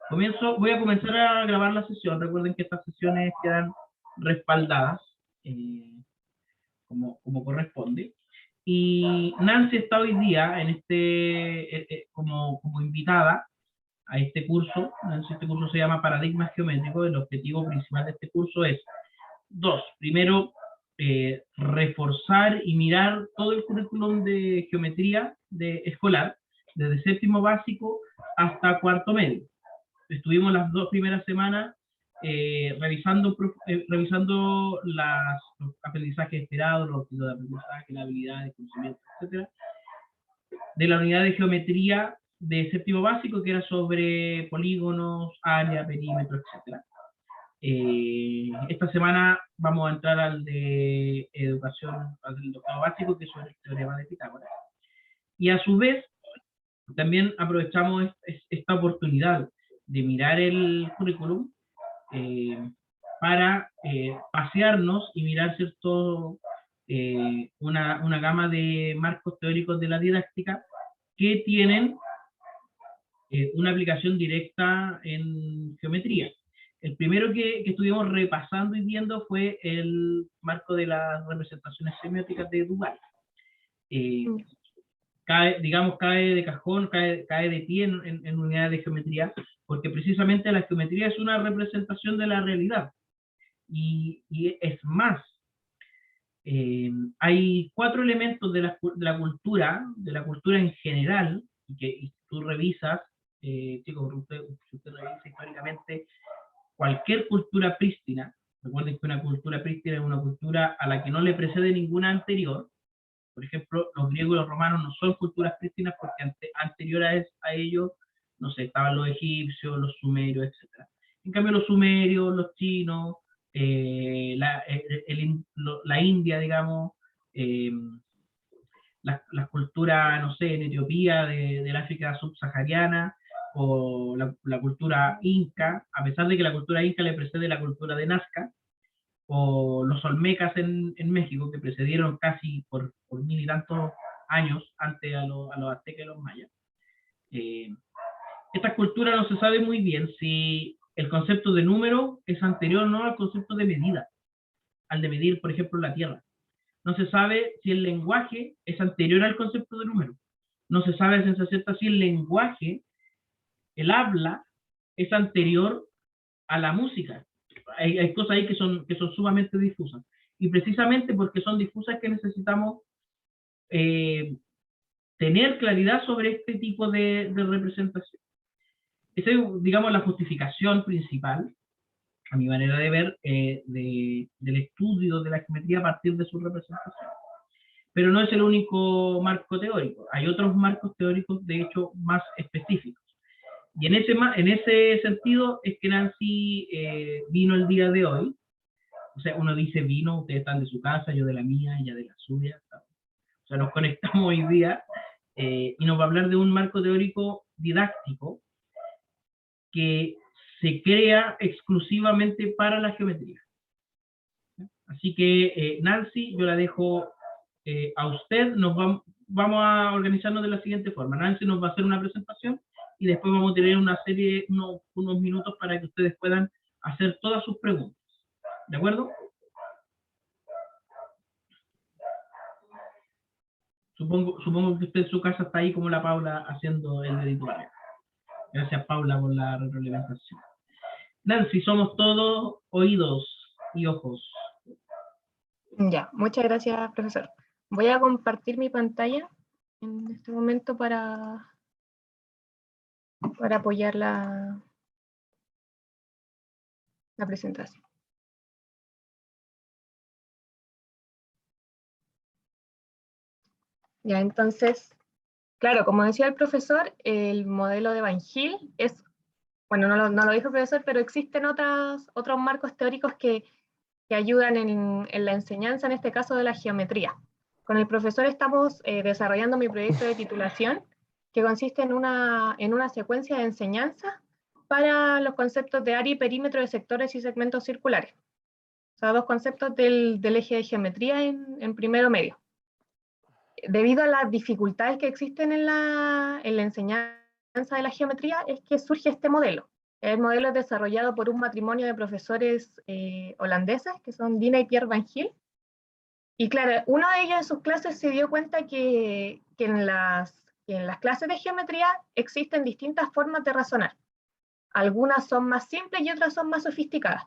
Voy a comenzar a grabar la sesión. Recuerden que estas sesiones quedan respaldadas como corresponde. Y Nancy está hoy día en como invitada a este curso. Nancy, este curso se llama Paradigmas Geométricos. El objetivo principal de este curso es dos. Primero, reforzar y mirar todo el currículum de geometría escolar, desde séptimo básico hasta cuarto medio. Estuvimos las 2 primeras semanas revisando los aprendizajes esperados, los estilos de aprendizaje, las habilidades, conocimientos, etcétera, de la unidad de geometría de séptimo básico, que era sobre polígonos, área, perímetro, etcétera. Esta semana vamos a entrar al de educación, al del octavo básico, que es el teorema de Pitágoras. Y a su vez, también aprovechamos esta oportunidad de mirar el currículum para pasearnos y mirar, ¿cierto?, una gama de marcos teóricos de la didáctica que tienen una aplicación directa en geometría. El primero que estuvimos repasando y viendo fue el marco de las representaciones semióticas de Duval. Cae de cajón, cae de pie en unidades de geometría, porque precisamente la geometría es una representación de la realidad. Y es más, hay 4 elementos de la cultura en general, y tú revisas, chicos, si usted revisa históricamente cualquier cultura prístina. Recuerden que una cultura prístina es una cultura a la que no le precede ninguna anterior. Por ejemplo, los griegos y los romanos no son culturas prístinas porque anteriores a ellos, no sé, estaban los egipcios, los sumerios, etc. En cambio, los sumerios, los chinos, la India, digamos, las culturas, no sé, en Etiopía, del África subsahariana, o la cultura inca, a pesar de que la cultura inca le precede la cultura de Nazca, o los olmecas en México, que precedieron casi por 1000 y tantos años antes a los aztecas y los mayas. Esta cultura no se sabe muy bien si el concepto de número es anterior o no al concepto de medida, al de medir, por ejemplo, la Tierra. No se sabe si el lenguaje es anterior al concepto de número. No se sabe a ciencia cierta si el lenguaje, el habla, es anterior a la música. Hay cosas ahí que son sumamente difusas. Y precisamente porque son difusas que necesitamos tener claridad sobre este tipo de representación. Esa es, digamos, la justificación principal, a mi manera de ver, del estudio de la geometría a partir de su representación. Pero no es el único marco teórico. Hay otros marcos teóricos, de hecho, más específicos. Y en ese sentido es que Nancy vino el día de hoy. O sea, uno dice vino, ustedes están de su casa, yo de la mía, ella de la suya. O sea, nos conectamos hoy día y nos va a hablar de un marco teórico didáctico que se crea exclusivamente para la geometría. Así que, Nancy, yo la dejo a usted. Vamos a organizarnos de la siguiente forma. Nancy nos va a hacer una presentación y después vamos a tener una serie, unos minutos para que ustedes puedan hacer todas sus preguntas. ¿De acuerdo? Supongo que usted en su casa está ahí como la Paula haciendo el editorial. Gracias, Paula, por la retroalimentación. Nancy, somos todos oídos y ojos. Ya, muchas gracias, profesor. Voy a compartir mi pantalla en este momento para apoyar la presentación. Ya, entonces, claro, como decía el profesor, el modelo de Van Til es, bueno, no lo dijo el profesor, pero existen otros marcos teóricos que ayudan en la enseñanza, en este caso de la geometría. Con el profesor estamos desarrollando mi proyecto de titulación, que consiste en una secuencia de enseñanza para los conceptos de área y perímetro de sectores y segmentos circulares. O sea, 2 conceptos del eje de geometría en primero medio. Debido a las dificultades que existen en la enseñanza de la geometría, es que surge este modelo. El modelo es desarrollado por un matrimonio de profesores holandeses, que son Dina y Pierre Van Gil. Y claro, uno de ellos en sus clases se dio cuenta que en las clases de geometría existen distintas formas de razonar. Algunas son más simples y otras son más sofisticadas.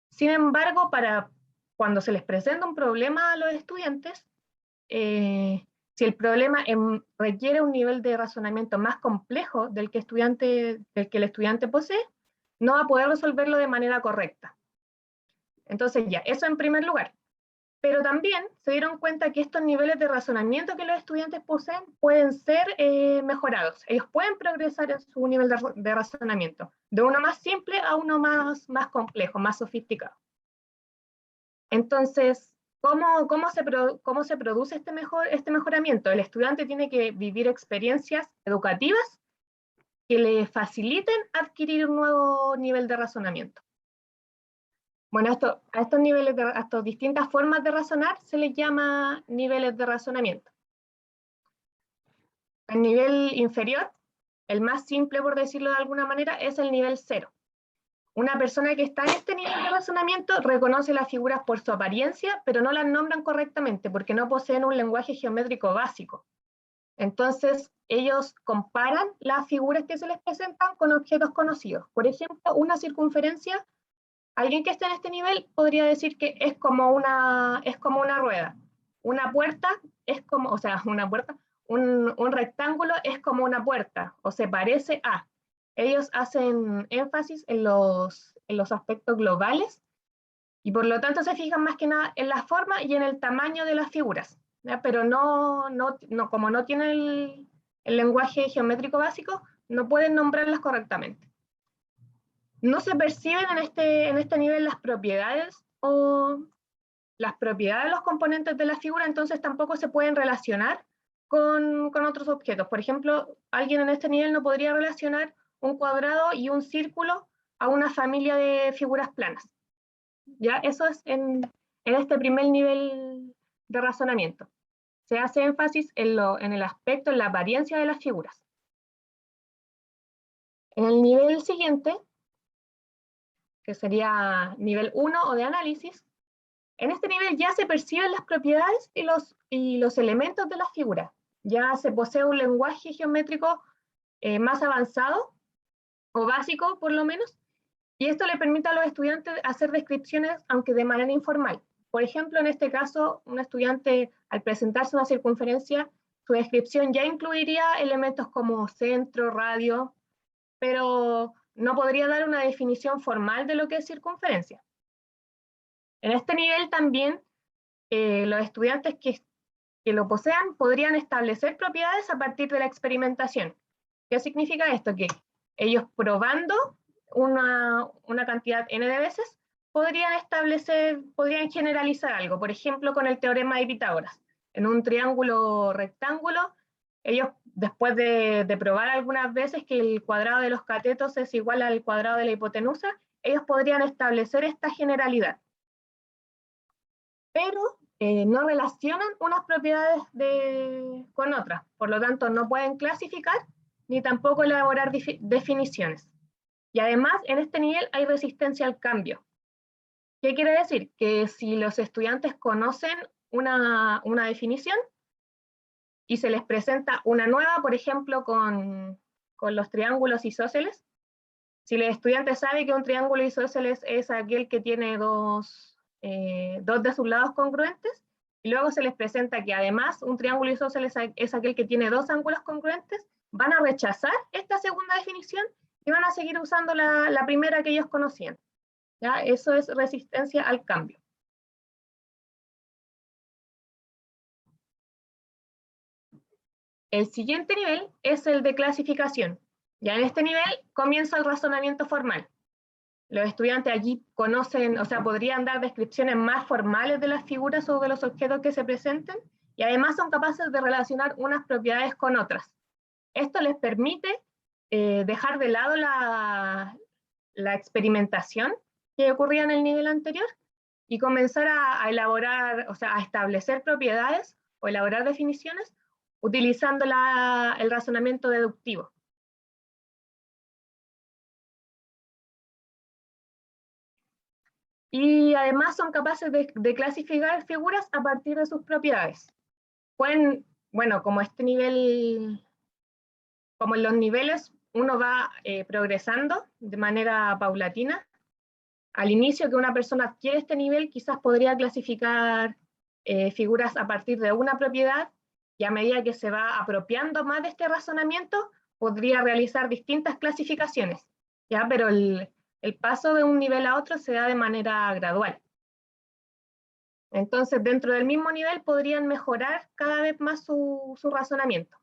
Sin embargo, para cuando se les presenta un problema a los estudiantes, si el problema requiere un nivel de razonamiento más complejo del que el estudiante posee, no va a poder resolverlo de manera correcta. Entonces ya, eso en primer lugar. Pero también se dieron cuenta que estos niveles de razonamiento que los estudiantes poseen pueden ser mejorados. Ellos pueden progresar en su nivel de razonamiento, de uno más simple a uno más complejo, más sofisticado. Entonces, ¿cómo se produce este mejoramiento? El estudiante tiene que vivir experiencias educativas que le faciliten adquirir un nuevo nivel de razonamiento. Bueno, a estos niveles, a estas distintas formas de razonar se les llama niveles de razonamiento. El nivel inferior, el más simple por decirlo de alguna manera, es el nivel 0. Una persona que está en este nivel de razonamiento reconoce las figuras por su apariencia, pero no las nombran correctamente porque no poseen un lenguaje geométrico básico. Entonces, ellos comparan las figuras que se les presentan con objetos conocidos. Por ejemplo, una circunferencia, alguien que esté en este nivel podría decir que es como una rueda. Una puerta es como, o sea, una puerta, un rectángulo es como una puerta, o se parece a. Ellos hacen énfasis en los aspectos globales y por lo tanto se fijan más que nada en la forma y en el tamaño de las figuras, ¿ya? Pero como no tienen el lenguaje geométrico básico, no pueden nombrarlas correctamente. No se perciben en este nivel las propiedades de los componentes de la figura, entonces tampoco se pueden relacionar con otros objetos. Por ejemplo, alguien en este nivel no podría relacionar un cuadrado y un círculo a una familia de figuras planas. ¿Ya? Eso es en este primer nivel de razonamiento. Se hace énfasis en el aspecto, en la apariencia de las figuras. En el nivel siguiente, que sería nivel 1 o de análisis, en este nivel ya se perciben las propiedades y los elementos de las figuras. Ya se posee un lenguaje geométrico más avanzado, o básico por lo menos, y esto le permite a los estudiantes hacer descripciones, aunque de manera informal. Por ejemplo, en este caso, un estudiante al presentarse una circunferencia, su descripción ya incluiría elementos como centro, radio, pero no podría dar una definición formal de lo que es circunferencia. En este nivel también los estudiantes que lo posean podrían establecer propiedades a partir de la experimentación. ¿Qué significa esto? Que ellos probando una cantidad n de veces podrían generalizar algo. Por ejemplo, con el teorema de Pitágoras. En un triángulo rectángulo, ellos después de probar algunas veces que el cuadrado de los catetos es igual al cuadrado de la hipotenusa, ellos podrían establecer esta generalidad. Pero no relacionan unas propiedades con otras, por lo tanto no pueden clasificar ni tampoco elaborar definiciones. Y además en este nivel hay resistencia al cambio. ¿Qué quiere decir? Que si los estudiantes conocen una definición y se les presenta una nueva, por ejemplo con los triángulos isósceles, si el estudiante sabe que un triángulo isósceles es aquel que tiene dos de sus lados congruentes, y luego se les presenta que además un triángulo isósceles es aquel que tiene dos ángulos congruentes, van a rechazar esta segunda definición y van a seguir usando la primera que ellos conocían. ¿Ya? Eso es resistencia al cambio. El siguiente nivel es el de clasificación. Ya en este nivel comienza el razonamiento formal. Los estudiantes allí conocen, o sea, podrían dar descripciones más formales de las figuras o de los objetos que se presenten, y además son capaces de relacionar unas propiedades con otras. Esto les permite dejar de lado la experimentación que ocurría en el nivel anterior y comenzar a elaborar, o sea, a establecer propiedades o elaborar definiciones utilizando el razonamiento deductivo. y además son capaces de clasificar figuras a partir de sus propiedades. Pueden, bueno, como este nivel, como en los niveles uno va progresando de manera paulatina, al inicio que una persona adquiere este nivel quizás podría clasificar figuras a partir de una propiedad, y a medida que se va apropiando más de este razonamiento, podría realizar distintas clasificaciones, ¿ya? Pero el paso de un nivel a otro se da de manera gradual. Entonces, dentro del mismo nivel podrían mejorar cada vez más su razonamiento.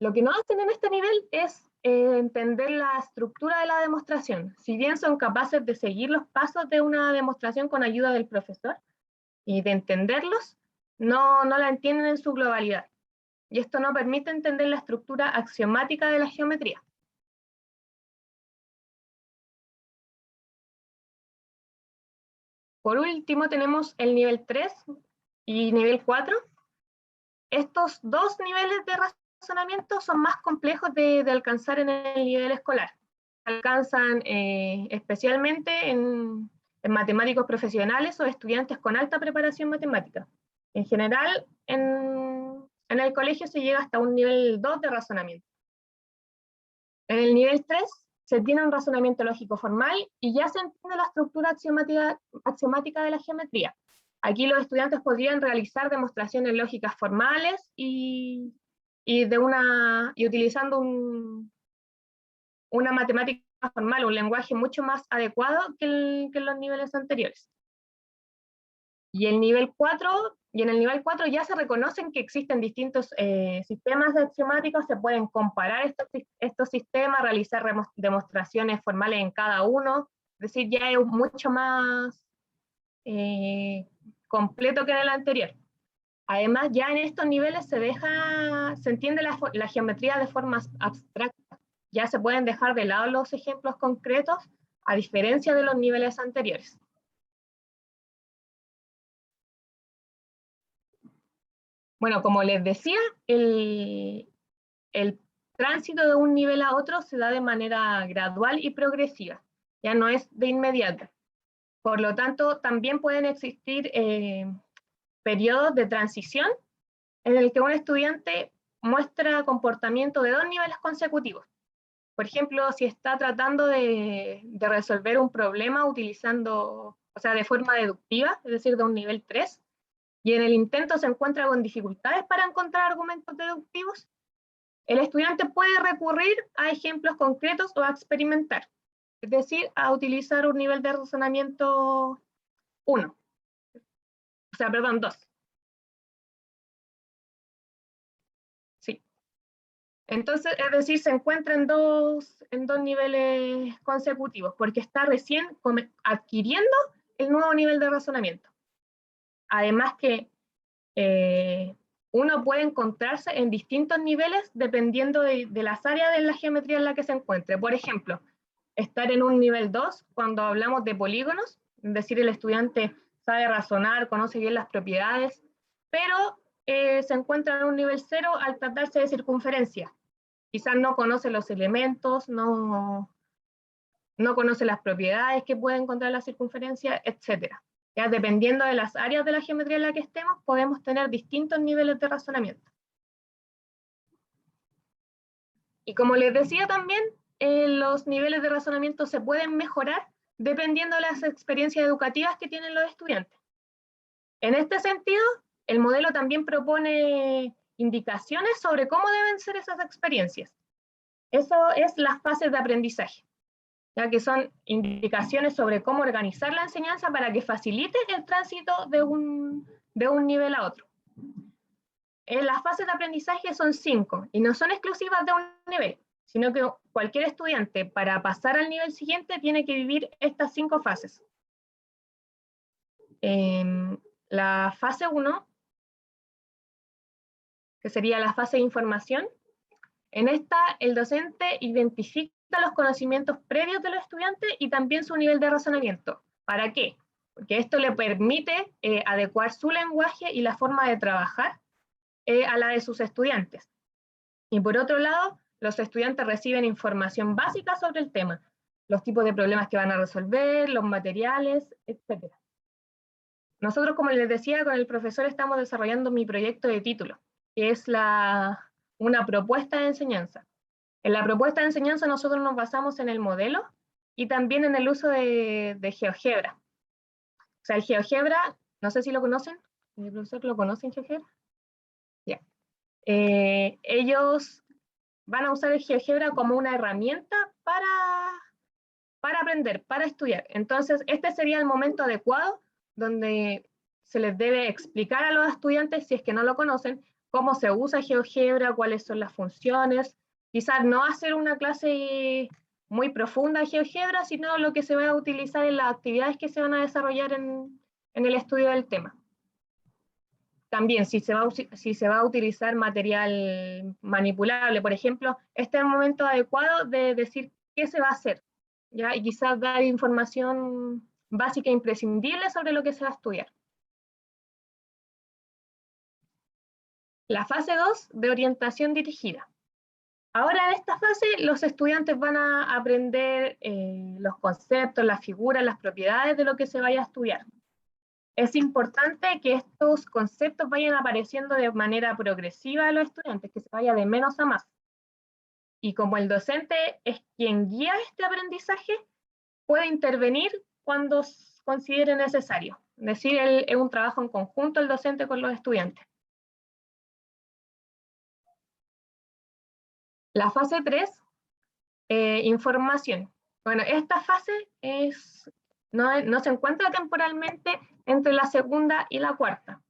Lo que no hacen en este nivel es entender la estructura de la demostración. Si bien son capaces de seguir los pasos de una demostración con ayuda del profesor y de entenderlos, no la entienden en su globalidad. Y esto no permite entender la estructura axiomática de la geometría. Por último, tenemos el nivel 3 y nivel 4. Estos dos niveles de razonamiento son más complejos de alcanzar en el nivel escolar. Alcanzan especialmente en matemáticos profesionales o estudiantes con alta preparación matemática. En general, en el colegio se llega hasta un nivel 2 de razonamiento. En el nivel 3 se tiene un razonamiento lógico formal y ya se entiende la estructura axiomática de la geometría. Aquí los estudiantes podrían realizar demostraciones lógicas formales y utilizando una matemática formal, un lenguaje mucho más adecuado que en los niveles anteriores. Y en el nivel 4 ya se reconocen que existen distintos sistemas axiomáticos, se pueden comparar estos sistemas, realizar demostraciones formales en cada uno, es decir, ya es mucho más completo que en el anterior. Además, ya en estos niveles se entiende la geometría de formas abstractas, ya se pueden dejar de lado los ejemplos concretos, a diferencia de los niveles anteriores. Bueno, como les decía, el tránsito de un nivel a otro se da de manera gradual y progresiva, ya no es de inmediato. Por lo tanto, también pueden existir periodos de transición en el que un estudiante muestra comportamiento de dos niveles consecutivos. Por ejemplo, si está tratando de resolver un problema utilizando, o sea, de forma deductiva, es decir, de un nivel 3, y en el intento se encuentra con dificultades para encontrar argumentos deductivos, el estudiante puede recurrir a ejemplos concretos o a experimentar, es decir, a utilizar un nivel de razonamiento 1, o sea, perdón, 2. Sí. Entonces, es decir, se encuentra en dos niveles consecutivos, porque está recién adquiriendo el nuevo nivel de razonamiento. Además que uno puede encontrarse en distintos niveles dependiendo de las áreas de la geometría en la que se encuentre. Por ejemplo, estar en un nivel 2 cuando hablamos de polígonos, es decir, el estudiante sabe razonar, conoce bien las propiedades, pero se encuentra en un nivel 0 al tratarse de circunferencia. Quizás no conoce los elementos, no conoce las propiedades que puede encontrar la circunferencia, etc. Ya dependiendo de las áreas de la geometría en la que estemos, podemos tener distintos niveles de razonamiento. Y como les decía también, los niveles de razonamiento se pueden mejorar dependiendo de las experiencias educativas que tienen los estudiantes. En este sentido, el modelo también propone indicaciones sobre cómo deben ser esas experiencias. Eso es las fases de aprendizaje, ya que son indicaciones sobre cómo organizar la enseñanza para que facilite el tránsito de un nivel a otro. Las fases de aprendizaje son 5 y no son exclusivas de un nivel, sino que cualquier estudiante para pasar al nivel siguiente tiene que vivir estas 5 fases. La fase 1, que sería la fase de información, en esta el docente identifica los conocimientos previos de los estudiantes y también su nivel de razonamiento. ¿Para qué? Porque esto le permite adecuar su lenguaje y la forma de trabajar a la de sus estudiantes. Y por otro lado, los estudiantes reciben información básica sobre el tema, los tipos de problemas que van a resolver, los materiales, etc. Nosotros, como les decía, con el profesor estamos desarrollando mi proyecto de título, que es una propuesta de enseñanza. En la propuesta de enseñanza nosotros nos basamos en el modelo y también en el uso de GeoGebra. O sea, el GeoGebra, no sé si lo conocen. ¿El profesor lo conoce en GeoGebra? Ya. Ellos van a usar el GeoGebra como una herramienta para aprender, para estudiar. Entonces, este sería el momento adecuado donde se les debe explicar a los estudiantes, si es que no lo conocen, cómo se usa GeoGebra, cuáles son las funciones. Quizás no hacer una clase muy profunda de GeoGebra, sino lo que se va a utilizar en las actividades que se van a desarrollar en el estudio del tema. También, si se va a utilizar material manipulable, por ejemplo, este es el momento adecuado de decir qué se va a hacer, ¿ya? Y quizás dar información básica e imprescindible sobre lo que se va a estudiar. La fase 2 de orientación dirigida. Ahora en esta fase los estudiantes van a aprender los conceptos, las figuras, las propiedades de lo que se vaya a estudiar. Es importante que estos conceptos vayan apareciendo de manera progresiva a los estudiantes, que se vaya de menos a más. Y como el docente es quien guía este aprendizaje, puede intervenir cuando considere necesario. Es decir, es un trabajo en conjunto el docente con los estudiantes. La fase 3, información. Bueno, esta fase no se encuentra temporalmente entre la segunda y la cuarta,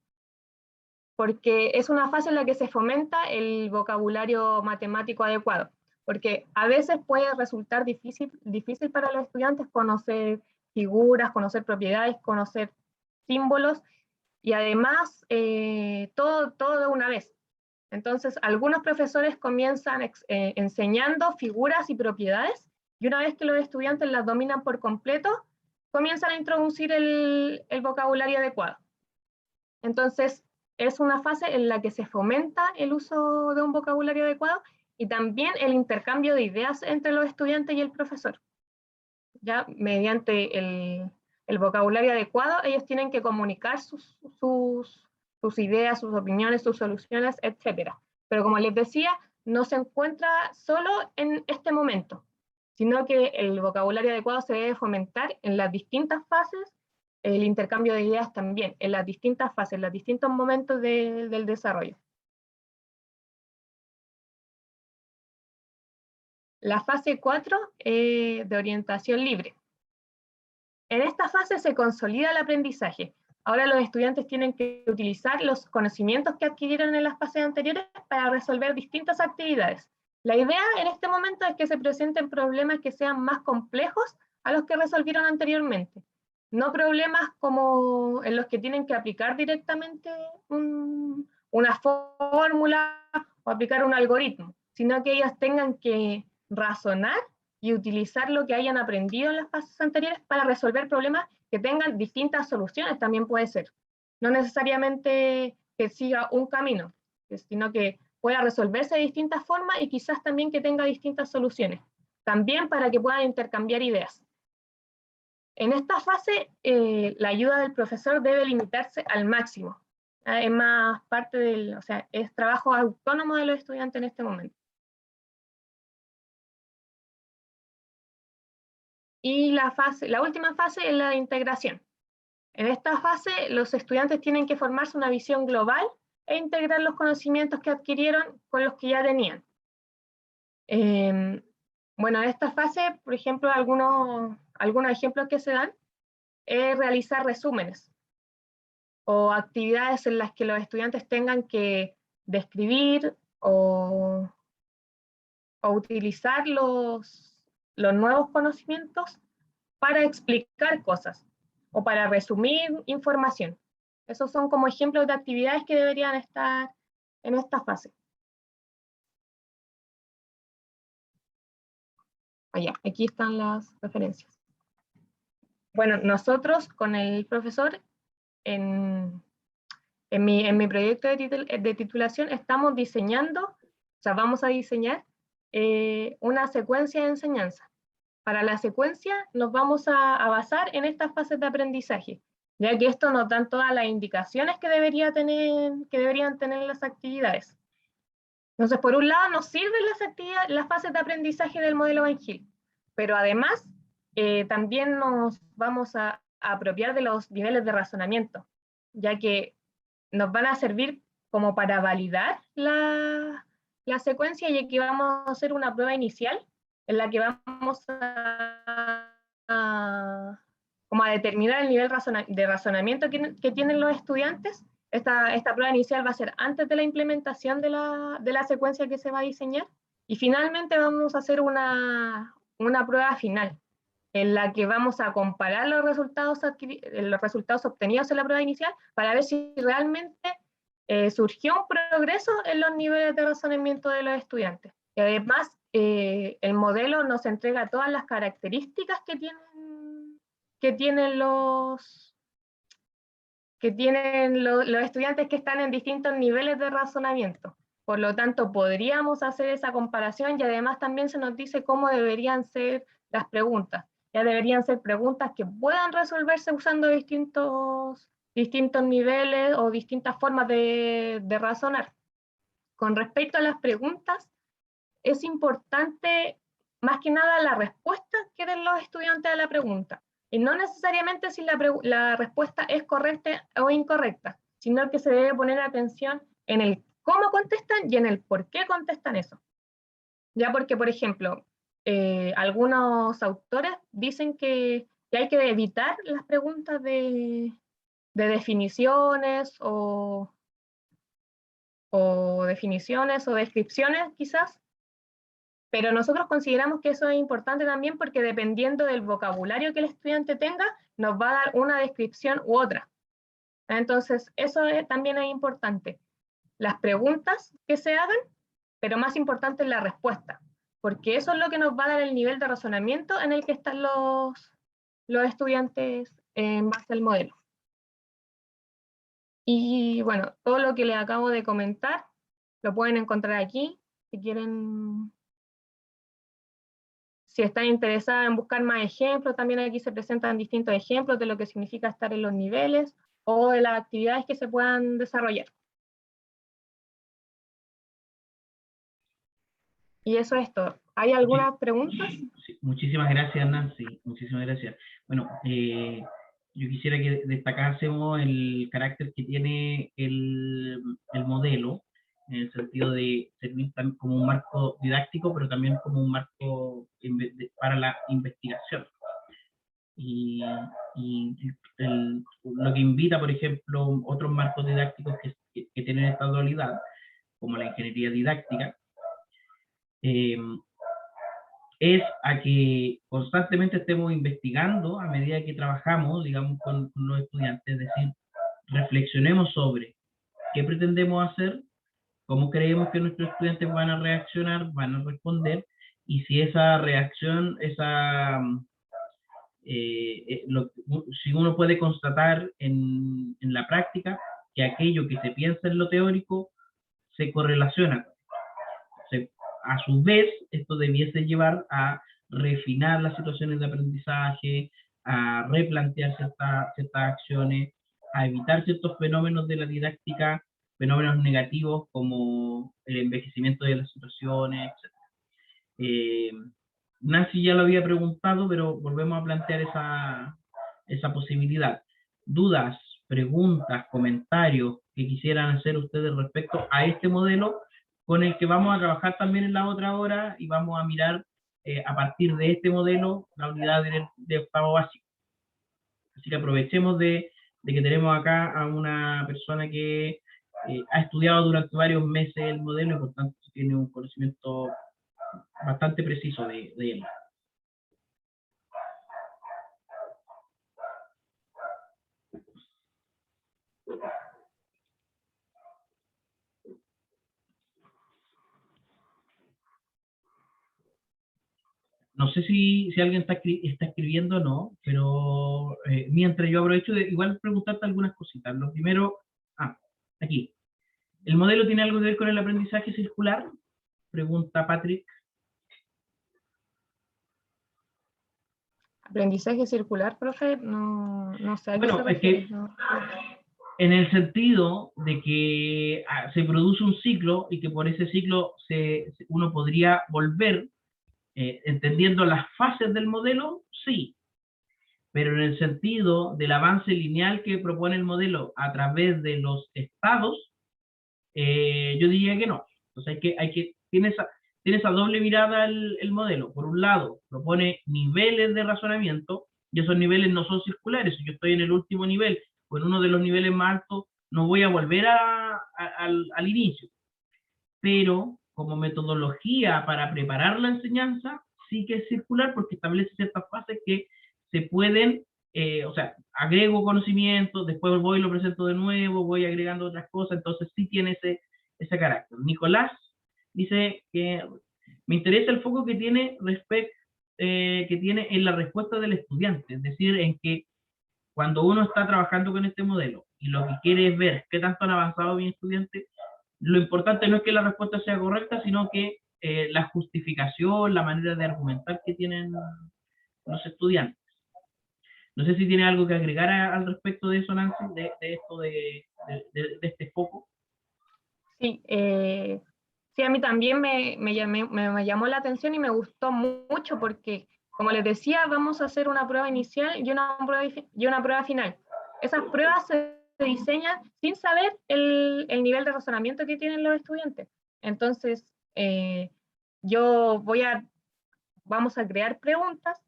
porque es una fase en la que se fomenta el vocabulario matemático adecuado, porque a veces puede resultar difícil para los estudiantes conocer figuras, conocer propiedades, conocer símbolos, y además todo de una vez. Entonces, algunos profesores comienzan enseñando figuras y propiedades, y una vez que los estudiantes las dominan por completo, comienzan a introducir el vocabulario adecuado. Entonces, es una fase en la que se fomenta el uso de un vocabulario adecuado y también el intercambio de ideas entre los estudiantes y el profesor. Ya mediante el vocabulario adecuado, ellos tienen que comunicar sus ideas, sus opiniones, sus soluciones, etc. Pero como les decía, no se encuentra solo en este momento, sino que el vocabulario adecuado se debe fomentar en las distintas fases, el intercambio de ideas también, en las distintas fases, en los distintos momentos del desarrollo. La fase 4 de orientación libre. En esta fase se consolida el aprendizaje. Ahora los estudiantes tienen que utilizar los conocimientos que adquirieron en las fases anteriores para resolver distintas actividades. La idea en este momento es que se presenten problemas que sean más complejos a los que resolvieron anteriormente. No problemas como en los que tienen que aplicar directamente una fórmula o aplicar un algoritmo, sino que ellos tengan que razonar y utilizar lo que hayan aprendido en las fases anteriores para resolver problemas que tengan distintas soluciones, también puede ser. No necesariamente que siga un camino, sino que pueda resolverse de distintas formas y quizás también que tenga distintas soluciones. También para que puedan intercambiar ideas. En esta fase, la ayuda del profesor debe limitarse al máximo. Es más parte del, o sea, es trabajo autónomo de los estudiantes en este momento. Y la última fase es la de integración. En esta fase, los estudiantes tienen que formarse una visión global e integrar los conocimientos que adquirieron con los que ya tenían. Bueno, en esta fase, por ejemplo, algunos ejemplos que se dan es realizar resúmenes o actividades en las que los estudiantes tengan que describir o utilizar los nuevos conocimientos para explicar cosas o para resumir información. Esos son como ejemplos de actividades que deberían estar en esta fase. Allá, aquí están las referencias. Bueno, nosotros con el profesor en mi proyecto de titulación estamos diseñando, o sea, vamos a diseñar una secuencia de enseñanza. para la secuencia nos vamos a basar en estas fases de aprendizaje, ya que esto nos dan todas las indicaciones que deberían tener las actividades. Entonces, por un lado, nos sirven las fases de aprendizaje del modelo Van Hill, pero además también nos vamos a apropiar de los niveles de razonamiento, ya que nos van a servir como para validar la secuencia, y aquí vamos a hacer una prueba inicial en la que vamos como a determinar el nivel de razonamiento que tienen los estudiantes. Esta prueba inicial va a ser antes de la implementación de la secuencia que se va a diseñar, y finalmente vamos a hacer una prueba final en la que vamos a comparar los resultados obtenidos en la prueba inicial para ver si realmente surgió un progreso en los niveles de razonamiento de los estudiantes. Y además, el modelo nos entrega todas las características que tienen los estudiantes que están en distintos niveles de razonamiento. Por lo tanto, podríamos hacer esa comparación, y además también se nos dice cómo deberían ser las preguntas. Ya deberían ser preguntas que puedan resolverse usando distintos niveles o distintas formas de razonar. Con respecto a las preguntas, es importante más que nada la respuesta que den los estudiantes a la pregunta, y no necesariamente si la respuesta es correcta o incorrecta, sino que se debe poner atención en el cómo contestan y en el por qué contestan eso. Ya, porque, por ejemplo, algunos autores dicen que hay que evitar las preguntas de definiciones o definiciones o descripciones quizás, pero nosotros consideramos que eso es importante también, porque dependiendo del vocabulario que el estudiante tenga, nos va a dar una descripción u otra. Entonces, eso también es importante. Las preguntas que se hagan, pero más importante es la respuesta, porque eso es lo que nos va a dar el nivel de razonamiento en el que están los estudiantes en base al modelo. Y bueno, todo lo que les acabo de comentar lo pueden encontrar aquí, si quieren. Si están interesados en buscar más ejemplos, también aquí se presentan distintos ejemplos de lo que significa estar en los niveles o de las actividades que se puedan desarrollar. Y eso es todo. ¿Hay algunas preguntas? Sí, muchísimas gracias, Nancy. Muchísimas gracias. Bueno, yo quisiera que destacásemos el carácter que tiene el modelo, en el sentido de servir como un marco didáctico, pero también como un marco para la investigación. Y lo que invita, por ejemplo, otros marcos didácticos que tienen esta dualidad, como la ingeniería didáctica, es a que constantemente estemos investigando a medida que trabajamos, digamos, con los estudiantes, es decir, reflexionemos sobre qué pretendemos hacer, cómo creemos que nuestros estudiantes van a reaccionar, van a responder, y si esa reacción, si uno puede constatar en la práctica que aquello que se piensa en lo teórico se correlaciona. A su vez, esto debiese llevar a refinar las situaciones de aprendizaje, a replantear ciertas acciones, a evitar ciertos fenómenos de la didáctica, fenómenos negativos como el envejecimiento de las situaciones, etc. Nancy ya lo había preguntado, pero volvemos a plantear esa posibilidad. ¿Dudas, preguntas, comentarios que quisieran hacer ustedes respecto a este modelo con el que vamos a trabajar también en la otra hora, y vamos a mirar a partir de este modelo la unidad de octavo básico? Así que aprovechemos de que tenemos acá a una persona que ha estudiado durante varios meses el modelo y por tanto tiene un conocimiento bastante preciso de él. No sé si alguien está escribiendo o no, pero mientras yo aprovecho de igual preguntarte algunas cositas. Lo primero, aquí. ¿El modelo tiene algo que ver con el aprendizaje circular? Pregunta Patrick. Aprendizaje circular, profe, no, no sé a qué se Bueno, es refiere. que No. en el sentido de que se produce un ciclo y que por ese ciclo uno podría volver, entendiendo las fases del modelo, sí, pero en el sentido del avance lineal que propone el modelo a través de los estados, yo diría que no. Entonces tiene esa doble mirada el modelo. Por un lado, propone niveles de razonamiento, y esos niveles no son circulares. Si yo estoy en el último nivel o en uno de los niveles más altos, no voy a volver al inicio. Pero como metodología para preparar la enseñanza, sí que es circular porque establece ciertas fases que se pueden, o sea, agrego conocimiento, después voy y lo presento de nuevo, voy agregando otras cosas, entonces sí tiene ese carácter. Nicolás dice que me interesa el foco que tiene que tiene en la respuesta del estudiante, es decir, en que cuando uno está trabajando con este modelo y lo que quiere es ver qué tanto han avanzado mi estudiante, lo importante no es que la respuesta sea correcta, sino que la justificación, la manera de argumentar que tienen los estudiantes. No sé si tiene algo que agregar al respecto de eso, Nancy, de esto de este foco. Sí, sí, a mí también me llamó la atención y me gustó mucho porque, como les decía, vamos a hacer una prueba inicial y una prueba final. Esas pruebas se diseñan sin saber el nivel de razonamiento que tienen los estudiantes. Entonces, yo vamos a crear preguntas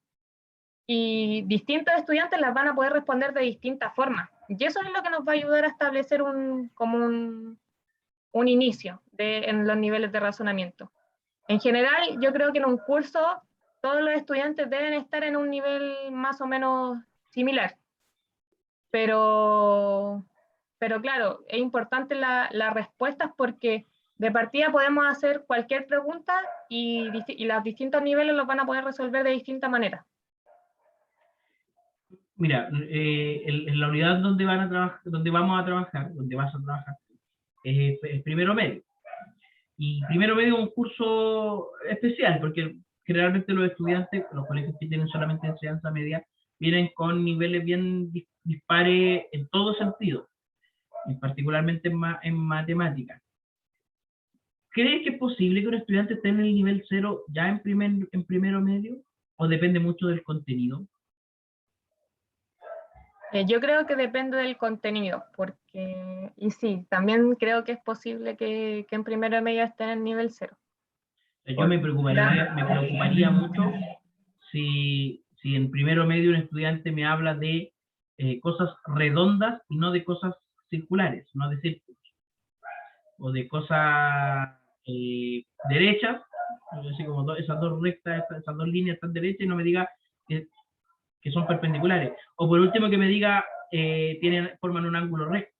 y distintos estudiantes las van a poder responder de distintas formas. Y eso es lo que nos va a ayudar a establecer un inicio en los niveles de razonamiento. En general, yo creo que en un curso todos los estudiantes deben estar en un nivel más o menos similar, pero, pero claro, es importante las respuestas porque de partida podemos hacer cualquier pregunta y los distintos niveles los van a poder resolver de distinta manera. Mira, en la unidad donde van a trabajar, donde vamos a trabajar, donde vas a trabajar, es primero medio. Y primero medio es un curso especial, porque generalmente los estudiantes, los colegios que tienen solamente enseñanza media, vienen con niveles bien dispares en todo sentido, y particularmente en matemáticas. ¿Crees que es posible que un estudiante esté en el nivel cero ya en primero medio? ¿O depende mucho del contenido? Yo creo que depende del contenido, y sí, también creo que es posible que en primero medio estén en nivel cero. Yo me preocuparía mucho si en primero medio un estudiante me habla de cosas redondas y no de cosas circulares, no de círculos, o de cosas derechas, así como esas dos rectas, esas dos líneas están derechas y no me diga que son perpendiculares. O por último que me diga forman un ángulo recto.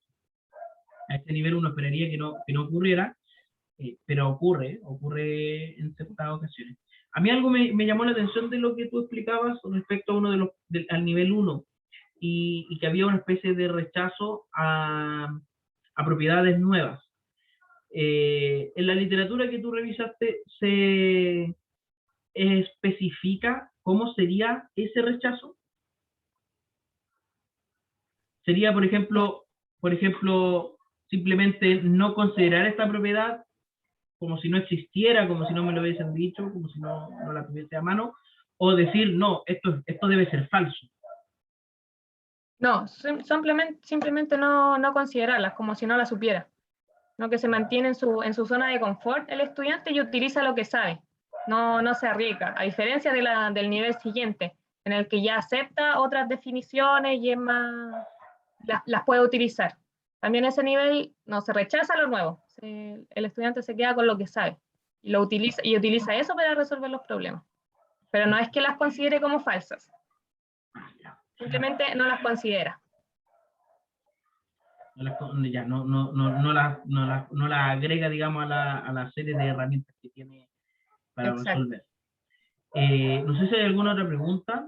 A este nivel uno esperaría que no ocurriera, pero ocurre en ciertas ocasiones. A mí algo me llamó la atención de lo que tú explicabas respecto a al nivel 1 y que había una especie de rechazo a propiedades nuevas. En la literatura que tú revisaste, ¿se especifica cómo sería ese rechazo? Sería, por ejemplo, simplemente no considerar esta propiedad como si no existiera, como si no me lo hubiesen dicho, como si no la tuviese a mano, o decir, no, esto debe ser falso. No, simplemente no considerarlas como si no las supiera, no que se mantiene en su zona de confort el estudiante y utiliza lo que sabe, no se arriesga, a diferencia del nivel siguiente, en el que ya acepta otras definiciones y es más, las puede utilizar. También ese nivel no se rechaza lo nuevo, el estudiante se queda con lo que sabe y utiliza eso para resolver los problemas, pero no es que las considere como falsas, simplemente no las considera. No la agrega, digamos, a la serie de herramientas que tiene para Exacto. resolver. No sé si hay alguna otra pregunta.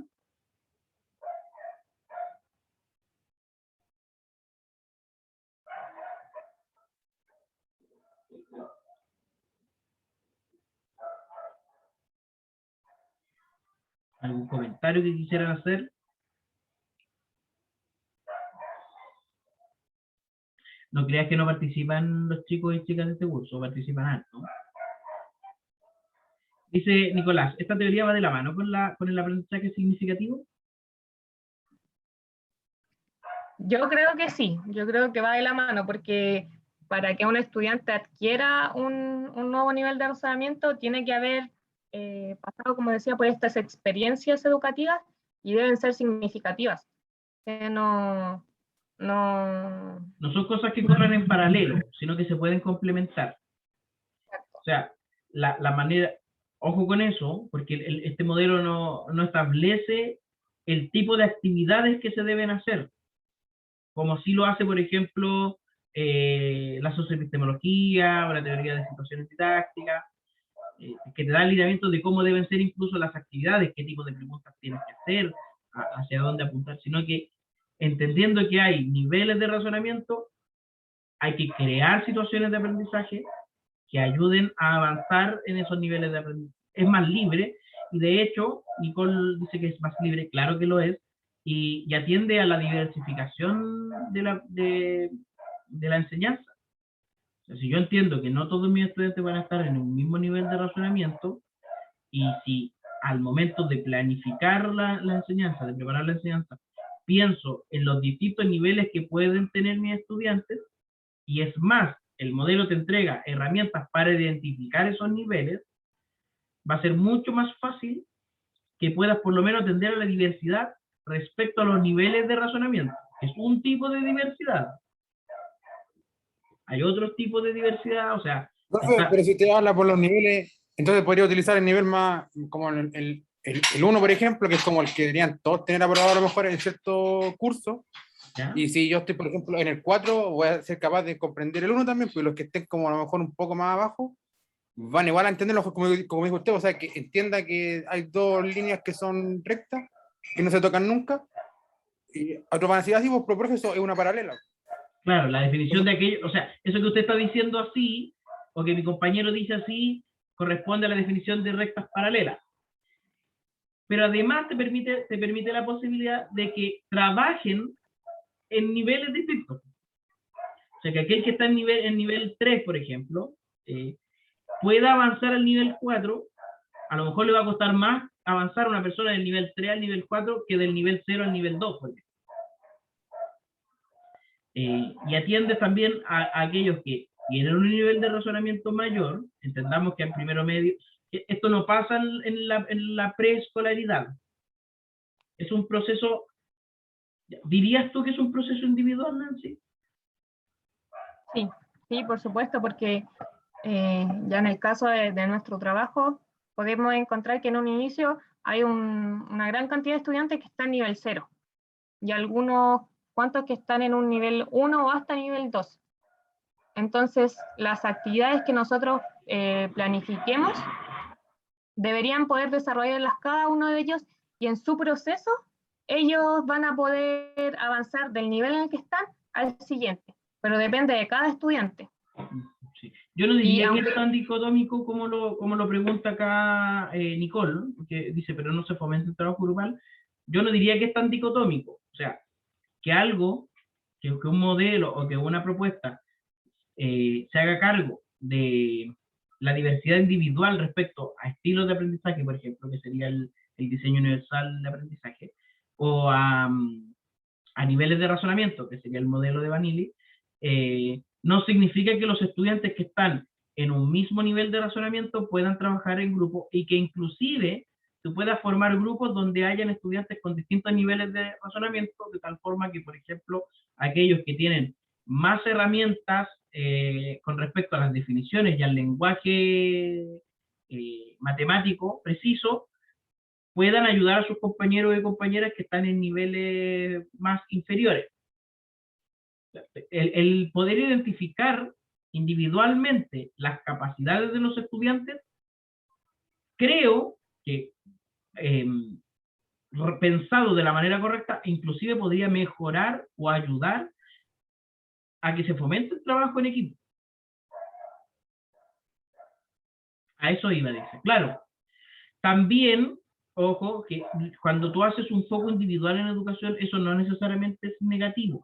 ¿Algún comentario que quisieran hacer? No creas que no participan los chicos y chicas de este curso, participan harto. Dice Nicolás, ¿esta teoría va de la mano con el aprendizaje significativo? Yo creo que sí, yo creo que va de la mano, porque para que un estudiante adquiera un nuevo nivel de razonamiento, tiene que haber pasado, como decía, por estas experiencias educativas y deben ser significativas. No, no, No son cosas que corran en paralelo, sino que se pueden complementar. O sea, la manera, ojo con eso, porque este modelo no establece el tipo de actividades que se deben hacer, como sí lo hace, por ejemplo, la socioepistemología o la teoría de situaciones didácticas, que te da alineamiento de cómo deben ser incluso las actividades, qué tipo de preguntas tienes que hacer, hacia dónde apuntar, sino que entendiendo que hay niveles de razonamiento, hay que crear situaciones de aprendizaje que ayuden a avanzar en esos niveles de aprendizaje. Es más libre, y de hecho, Nicole dice que es más libre, claro que lo es, y atiende a la diversificación de la enseñanza. O sea, si yo entiendo que no todos mis estudiantes van a estar en un mismo nivel de razonamiento, y si al momento de planificar la enseñanza, de preparar la enseñanza, pienso en los distintos niveles que pueden tener mis estudiantes, y es más, el modelo te entrega herramientas para identificar esos niveles, va a ser mucho más fácil que puedas por lo menos atender a la diversidad respecto a los niveles de razonamiento. Es un tipo de diversidad. Hay otros tipos de diversidad, o sea... Profe, pero si usted habla por los niveles, entonces podría utilizar el nivel más, como el 1, por ejemplo, que es como el que deberían todos tener aprobado a lo mejor en cierto curso. ¿Ya? Y si yo estoy, por ejemplo, en el 4, voy a ser capaz de comprender el 1 también, pues los que estén como a lo mejor un poco más abajo, van igual a entenderlo como dijo usted, o sea, que entienda que hay dos líneas que son rectas, que no se tocan nunca, y otros van a decir así, pues, pero profe, eso es una paralela. Claro, la definición de aquello, o sea, eso que usted está diciendo así, o que mi compañero dice así, corresponde a la definición de rectas paralelas. Pero además te permite la posibilidad de que trabajen en niveles distintos. O sea, que aquel que está en nivel 3, por ejemplo, pueda avanzar al nivel 4, a lo mejor le va a costar más avanzar a una persona del nivel 3 al nivel 4 que del nivel 0 al nivel 2, por ejemplo. Y atiendes también a aquellos que tienen un nivel de razonamiento mayor, entendamos que en primero medio, esto no pasa en la preescolaridad, es un proceso, ¿dirías tú que es un proceso individual, Nancy? sí, sí, por supuesto, porque ya en el caso de nuestro trabajo, podemos encontrar que en un inicio hay una gran cantidad de estudiantes que están en nivel 0 y algunos cuantos que están en un nivel 1 o hasta nivel 2. Entonces, las actividades que nosotros planifiquemos deberían poder desarrollarlas cada uno de ellos, y en su proceso ellos van a poder avanzar del nivel en el que están al siguiente, pero depende de cada estudiante. Sí. Yo no diría aunque, que es tan dicotómico como lo pregunta acá Nicole, porque dice, pero no se fomenta el trabajo grupal. Yo no diría que es tan dicotómico. O sea, que algo, que un modelo o que una propuesta se haga cargo de la diversidad individual respecto a estilos de aprendizaje, por ejemplo, que sería el diseño universal de aprendizaje, o a niveles de razonamiento, que sería el modelo de Vanilli, no significa que los estudiantes que están en un mismo nivel de razonamiento puedan trabajar en grupo, y que inclusive tú puedas formar grupos donde hayan estudiantes con distintos niveles de razonamiento, de tal forma que, por ejemplo, aquellos que tienen más herramientas con respecto a las definiciones y al lenguaje matemático preciso, puedan ayudar a sus compañeros y compañeras que están en niveles más inferiores. El poder identificar individualmente las capacidades de los estudiantes, creo que pensado de la manera correcta, inclusive podría mejorar o ayudar a que se fomente el trabajo en equipo. A eso iba, dice. Claro, también ojo, que cuando tú haces un foco individual en educación, eso no necesariamente es negativo.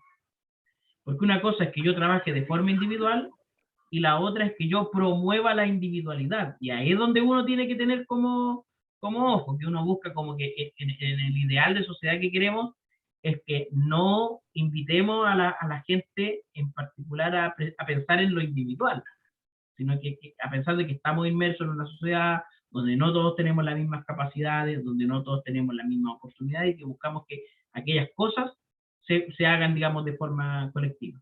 Porque una cosa es que yo trabaje de forma individual y la otra es que yo promueva la individualidad. Y ahí es donde uno tiene que tener como ojo, que uno busca como que en el ideal de sociedad que queremos es que no invitemos a la gente en particular a pensar en lo individual, sino que a pensar de que estamos inmersos en una sociedad donde no todos tenemos las mismas capacidades, donde no todos tenemos las mismas oportunidades y que buscamos que aquellas cosas se hagan, digamos, de forma colectiva.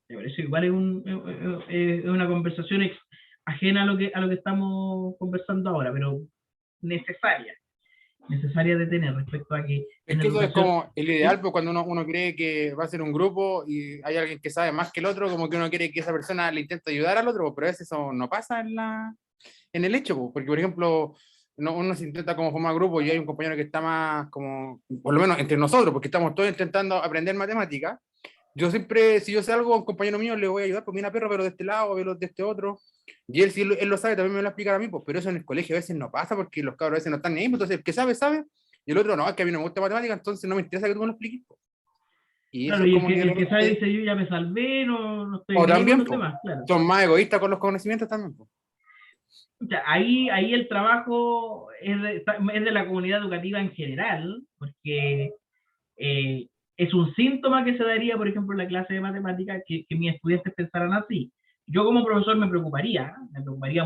Por eso igual es una conversación ajena a lo que estamos conversando ahora, pero necesaria de tener respecto a que Es en que eso es educación... como el ¿Sí? ideal, pues cuando uno cree que va a ser un grupo y hay alguien que sabe más que el otro, como que uno quiere que esa persona le intente ayudar al otro, pero a veces eso no pasa en el hecho, pues, porque por ejemplo, uno se intenta como formar grupo y hay un compañero que está más como, por lo menos entre nosotros, porque estamos todos intentando aprender matemáticas. Yo siempre, si yo sé algo a un compañero mío, le voy a ayudar, pues mira, perro, pero de este lado, pero de este otro. Y él, si él lo sabe, también me lo va a explicar a mí, pues, pero eso en el colegio a veces no pasa porque los cabros a veces no están ni ahí, pues, entonces el que sabe, sabe, y el otro no, es que a mí no me gusta matemática, entonces no me interesa que tú me lo expliques, pues. Y eso Claro, es y como un nivel el que sabe donde... dice, yo ya me salvé, no estoy O ni ahí con también, los pues, demás, claro. son más egoístas con los conocimientos también, pues. O sea, ahí el trabajo es de la comunidad educativa en general, porque es un síntoma que se daría, por ejemplo, en la clase de matemáticas, que mis estudiantes pensaran así. Yo como profesor me preocuparía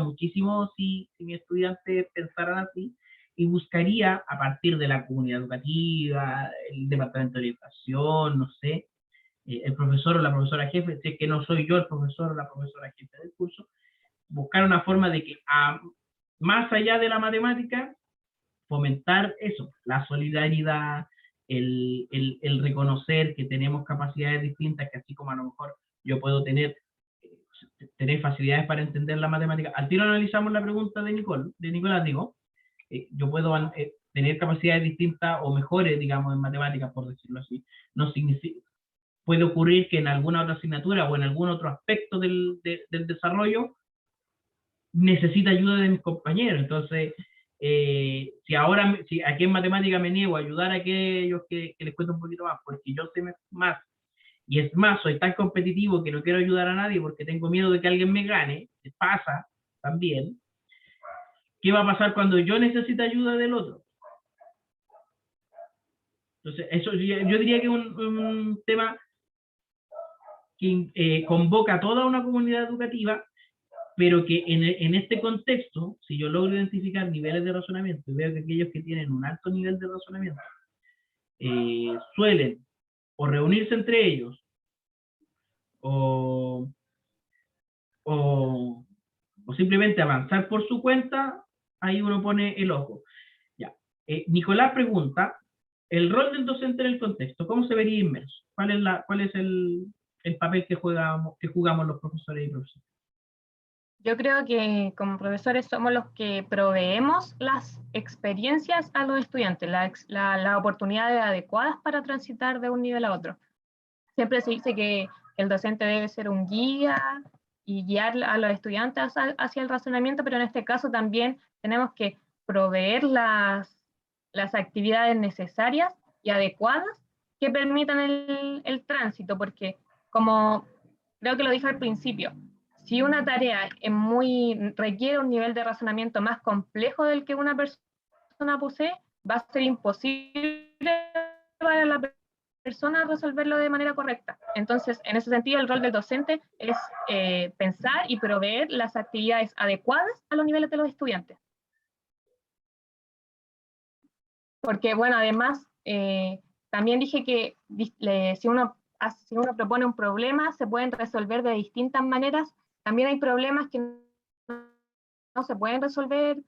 muchísimo si mis estudiantes pensaran así, y buscaría, a partir de la comunidad educativa, el departamento de educación, no sé, el profesor o la profesora jefe, si es que no soy yo el profesor o la profesora jefe del curso, buscar una forma de que, más allá de la matemática, fomentar eso, la solidaridad, el reconocer que tenemos capacidades distintas, que así como a lo mejor yo puedo tener facilidades para entender la matemática. Al tiro analizamos la pregunta de Nicolás, digo, yo puedo tener capacidades distintas o mejores, digamos, en matemáticas, por decirlo así. No significa, puede ocurrir que en alguna otra asignatura o en algún otro aspecto del desarrollo necesita ayuda de mis compañeros. Entonces, si aquí en matemática me niego a ayudar a aquellos que les cuesta un poquito más, porque yo sé más, y es más, soy tan competitivo que no quiero ayudar a nadie porque tengo miedo de que alguien me gane, que pasa también, ¿qué va a pasar cuando yo necesite ayuda del otro? Entonces, eso yo diría que es un tema que convoca a toda una comunidad educativa, pero que en este contexto, si yo logro identificar niveles de razonamiento y veo que aquellos que tienen un alto nivel de razonamiento suelen o reunirse entre ellos o, o, o simplemente avanzar por su cuenta, ahí uno pone el ojo. Ya. Nicolás pregunta, el rol del docente en el contexto, ¿cómo se vería inmerso? ¿Cuál es el papel que jugamos los profesores y profesores? Yo creo que como profesores somos los que proveemos las experiencias a los estudiantes, las oportunidades adecuadas para transitar de un nivel a otro. Siempre se dice que el docente debe ser un guía y guiar a los estudiantes hacia el razonamiento, pero en este caso también tenemos que proveer las actividades necesarias y adecuadas que permitan el tránsito, porque como creo que lo dije al principio, si una tarea requiere un nivel de razonamiento más complejo del que una persona posee, va a ser imposible para la persona resolverlo de manera correcta. Entonces, en ese sentido, el rol del docente es pensar y proveer las actividades adecuadas a los niveles de los estudiantes. Porque, bueno, además, también dije que si uno propone un problema, se pueden resolver de distintas maneras. También hay problemas que no se pueden resolver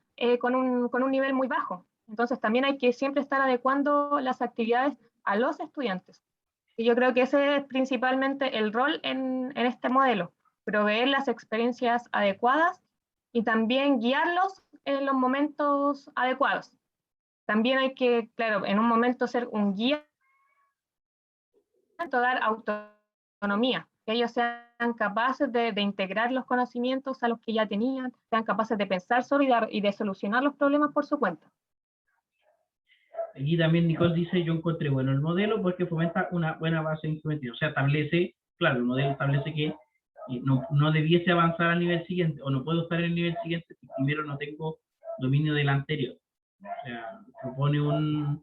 con un nivel muy bajo. Entonces, también hay que siempre estar adecuando las actividades a los estudiantes. Y yo creo que ese es principalmente el rol en este modelo, proveer las experiencias adecuadas y también guiarlos en los momentos adecuados. También hay que, claro, en un momento ser un guía, dar autonomía, que ellos sean capaces de integrar los conocimientos a los que ya tenían, sean capaces de pensar solo y de solucionar los problemas por su cuenta. Aquí también Nicole dice, yo encontré bueno el modelo porque fomenta una buena base en geometría. O sea, establece, claro, el modelo establece que no debiese avanzar al nivel siguiente, o no puedo estar en el nivel siguiente si primero no tengo dominio del anterior. O sea, propone un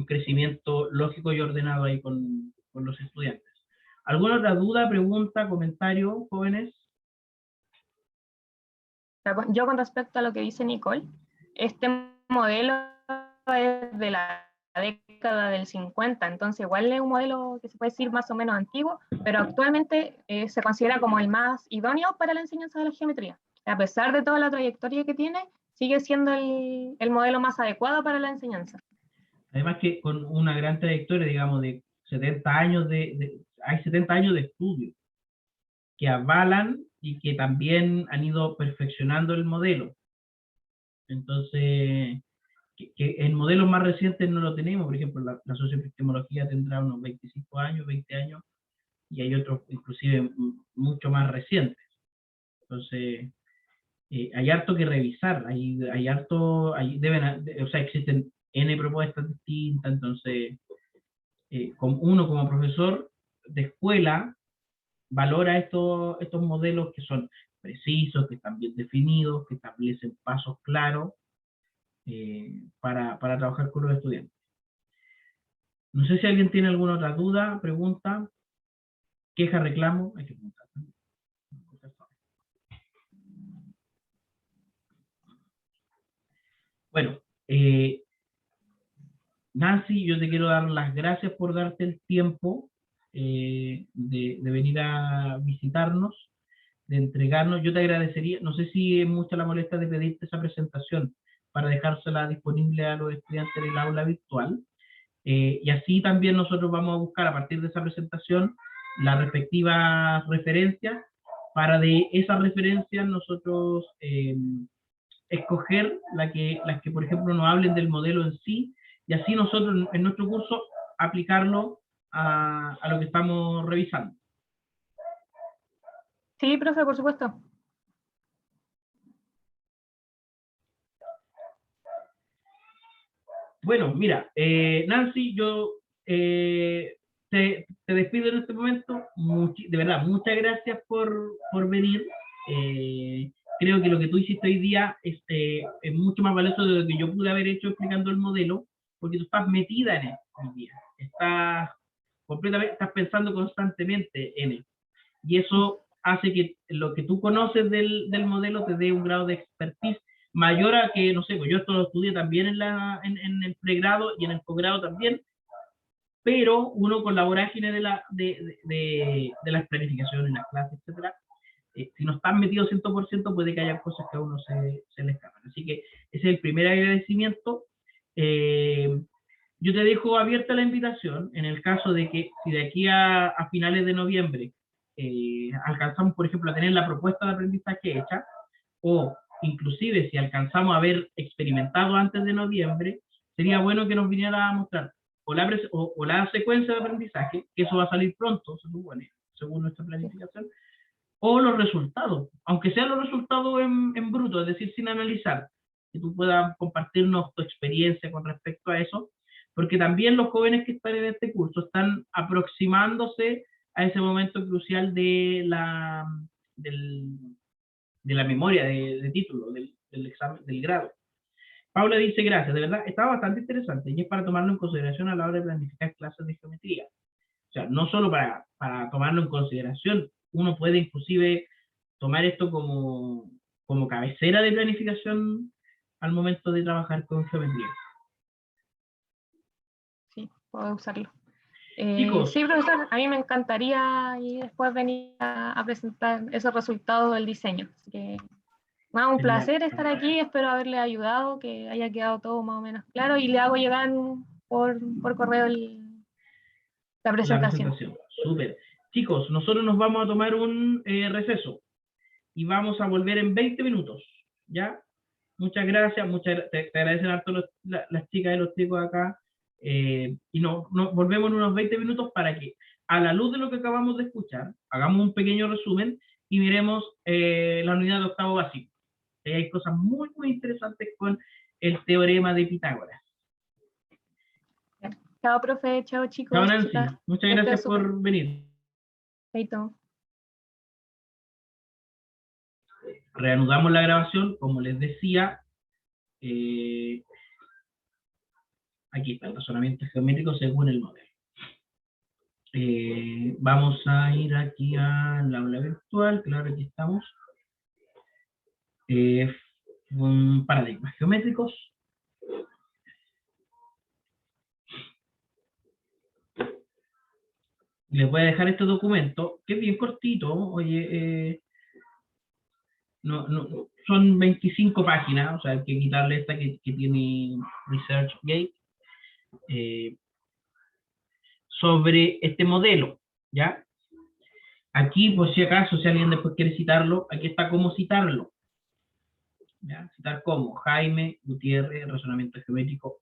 crecimiento lógico y ordenado ahí con los estudiantes. ¿Alguna otra duda, pregunta, comentario, jóvenes? Yo con respecto a lo que dice Nicole, este modelo es de la década del 50, entonces igual es un modelo que se puede decir más o menos antiguo, pero actualmente se considera como el más idóneo para la enseñanza de la geometría. A pesar de toda la trayectoria que tiene, sigue siendo el modelo más adecuado para la enseñanza. Además que con una gran trayectoria, digamos, de 70 años hay 70 años de estudio que avalan y que también han ido perfeccionando el modelo. Entonces, que en modelos más recientes no lo tenemos, por ejemplo, la socioepistemología tendrá unos 25 años, 20 años, y hay otros inclusive mucho más recientes. Entonces, hay harto que revisar, hay harto, o sea, existen N propuestas distintas, entonces, uno como profesor de escuela valora estos modelos que son precisos, que están bien definidos, que establecen pasos claros para trabajar con los estudiantes. No sé si alguien tiene alguna otra duda, pregunta, queja, reclamo. Hay que preguntar también. Bueno, Nancy, yo te quiero dar las gracias por darte el tiempo de venir a visitarnos, de entregarnos. Yo te agradecería, no sé si es mucha la molestia de pedirte esa presentación para dejársela disponible a los estudiantes en el aula virtual. Y así también nosotros vamos a buscar a partir de esa presentación las respectivas referencias, para de esas referencias nosotros escoger las que, por ejemplo, nos hablen del modelo en sí, y así nosotros en nuestro curso aplicarlo a lo que estamos revisando. Sí, profe, por supuesto. Bueno, mira, Nancy, yo te despido en este momento. De verdad, muchas gracias por venir. Creo que lo que tú hiciste hoy día es mucho más valioso de lo que yo pude haber hecho explicando el modelo, porque tú estás metida en él hoy día. Estás pensando constantemente en él. Y eso hace que lo que tú conoces del modelo te dé un grado de expertise mayor a que, no sé, pues yo esto lo estudié también en el pregrado y en el posgrado también, pero uno con la vorágine de las planificaciones, las clases, etcétera, si no están metidos 100%, puede que haya cosas que a uno se le escapan. Así que ese es el primer agradecimiento. Yo te dejo abierta la invitación en el caso de que si de aquí a finales de noviembre alcanzamos, por ejemplo, a tener la propuesta de aprendizaje hecha, o inclusive si alcanzamos a haber experimentado antes de noviembre, sería bueno que nos viniera a mostrar o la secuencia de aprendizaje, que eso va a salir pronto, se supone, según nuestra planificación, o los resultados, aunque sean los resultados en bruto, es decir, sin analizar, que tú puedas compartirnos tu experiencia con respecto a eso, porque también los jóvenes que están en este curso están aproximándose a ese momento crucial de la memoria de título, del examen, del grado. Paula dice, gracias, de verdad, está bastante interesante y es para tomarlo en consideración a la hora de planificar clases de geometría. O sea, no solo para tomarlo en consideración, uno puede inclusive tomar esto como cabecera de planificación al momento de trabajar con geometría. Sí, puedo usarlo. Chicos, sí, profesor, a mí me encantaría y después venir a presentar esos resultados del diseño. Así que, bueno, un placer estar aquí, espero haberle ayudado, que haya quedado todo más o menos claro, y le hago llegar por correo la presentación. Súper. Chicos, nosotros nos vamos a tomar un receso y vamos a volver en 20 minutos, ¿ya? Muchas gracias, te agradecen harto las chicas y los chicos acá, y volvemos en unos 20 minutos para que a la luz de lo que acabamos de escuchar, hagamos un pequeño resumen y miremos la unidad de octavo básico. Hay cosas muy, muy interesantes con el teorema de Pitágoras. Chao, profe. Chao, chicos. Chao, Nancy. Chicas. Muchas Esto gracias es súper. por venir. Chaito. Reanudamos la grabación, como les decía. Aquí está el razonamiento geométrico según el modelo. Vamos a ir aquí al aula virtual, claro, aquí estamos. Paradigmas geométricos. Les voy a dejar este documento, que es bien cortito, oye, son 25 páginas, o sea, hay que quitarle esta que tiene ResearchGate, sobre este modelo, ¿ya? Aquí, por si acaso, si alguien después quiere citarlo, aquí está cómo citarlo. ¿Ya? Citar como Jaime Gutiérrez, razonamiento geométrico,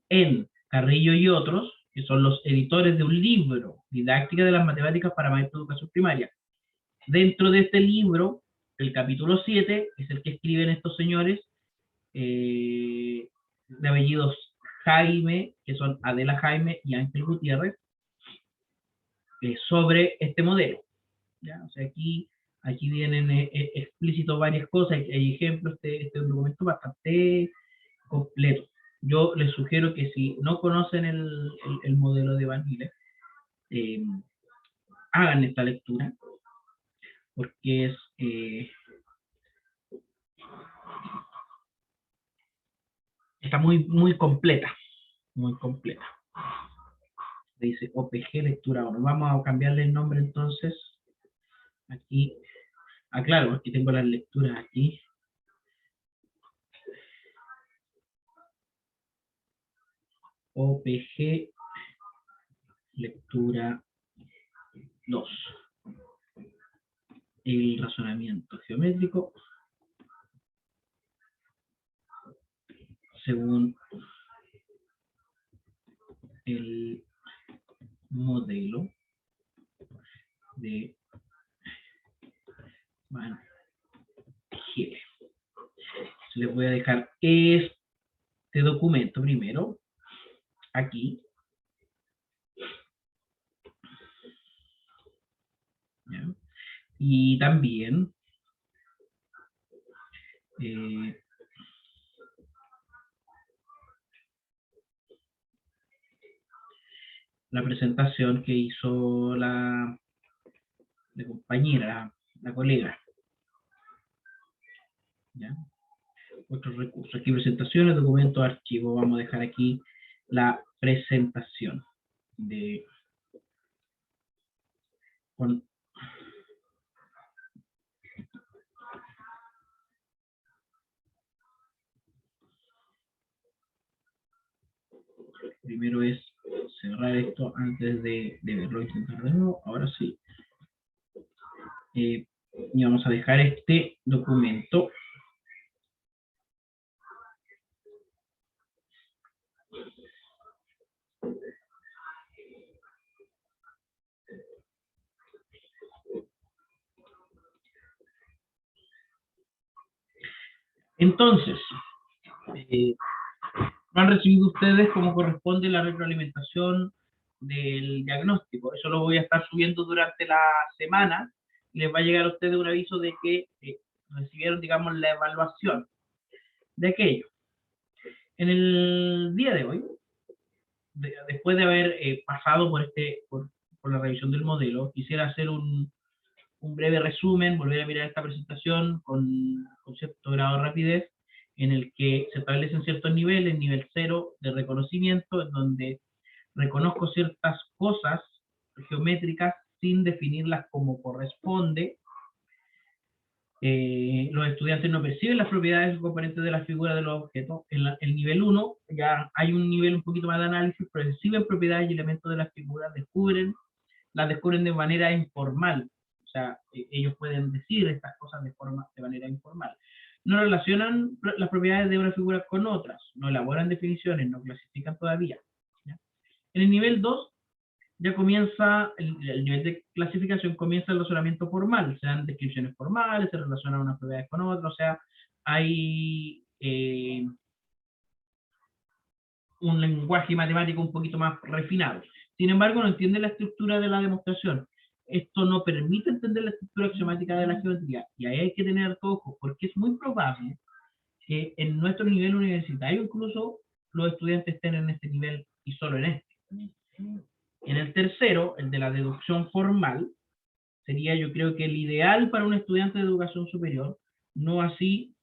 en Carrillo y otros, que son los editores de un libro, Didáctica de las Matemáticas para Maestros de Educación Primaria. Dentro de este libro, el capítulo 7, es el que escriben estos señores, de apellidos Jaime, que son Adela Jaime y Ángel Gutiérrez, sobre este modelo. ¿Ya? O sea, aquí vienen explícitos varias cosas, hay ejemplos, este es un documento bastante completo. Yo les sugiero que si no conocen el modelo de Van Hille, hagan esta lectura, porque está muy, muy completa, muy completa. Dice OPG lectura 1. Vamos a cambiarle el nombre entonces. Aquí, claro, aquí tengo las lecturas aquí. OPG lectura 2. El razonamiento geométrico según el modelo de Van Hille. Les voy a dejar este documento primero aquí. ¿Ya? Y también la presentación que hizo la compañera, la colega. ¿Ya? Otros recursos. Aquí presentaciones, documentos, archivos. Vamos a dejar aquí la presentación de primero es cerrar esto antes de verlo, intentar de nuevo. Ahora sí. Y vamos a dejar este documento. Entonces, han recibido ustedes como corresponde la retroalimentación del diagnóstico. Eso lo voy a estar subiendo durante la semana y les va a llegar a ustedes un aviso de que recibieron, digamos, la evaluación de aquello. En el día de hoy, después de haber pasado por la revisión del modelo, quisiera hacer un breve resumen, volver a mirar esta presentación con cierto grado de rapidez, en el que se establecen ciertos niveles, nivel 0 de reconocimiento, en donde reconozco ciertas cosas geométricas sin definirlas como corresponde. Los estudiantes no perciben las propiedades o componentes de la figura de los objetos. En el nivel 1 ya hay un nivel un poquito más de análisis, perciben propiedades y elementos de las figuras, las descubren de manera informal. O sea, ellos pueden decir estas cosas de manera informal. No relacionan las propiedades de una figura con otras, no elaboran definiciones, no clasifican todavía. ¿Ya? En el nivel 2 ya comienza, el nivel de clasificación comienza el razonamiento formal, se dan descripciones formales, se relacionan unas propiedades con otras, o sea, hay un lenguaje matemático un poquito más refinado. Sin embargo, no entiende la estructura de la demostración. Esto no permite entender la estructura axiomática de la geometría, y ahí hay que tener todo ojo, porque es muy probable que en nuestro nivel universitario incluso los estudiantes estén en este nivel y solo en este. En el tercero, el de la deducción formal, sería yo creo que el ideal para un estudiante de educación superior, no así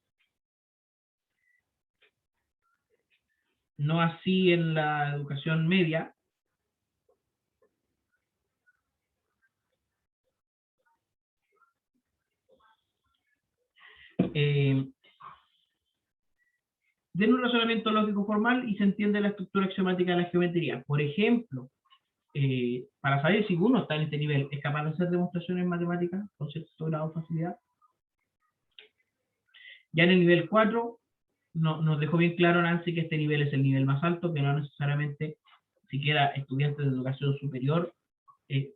en la educación media. Den un razonamiento lógico formal y se entiende la estructura axiomática de la geometría. Por ejemplo, para saber si uno está en este nivel, ¿es capaz de hacer demostraciones matemáticas con cierto grado de facilidad? Ya en el nivel 4, nos dejó bien claro Nancy que este nivel es el nivel más alto, que no necesariamente siquiera estudiantes de educación superior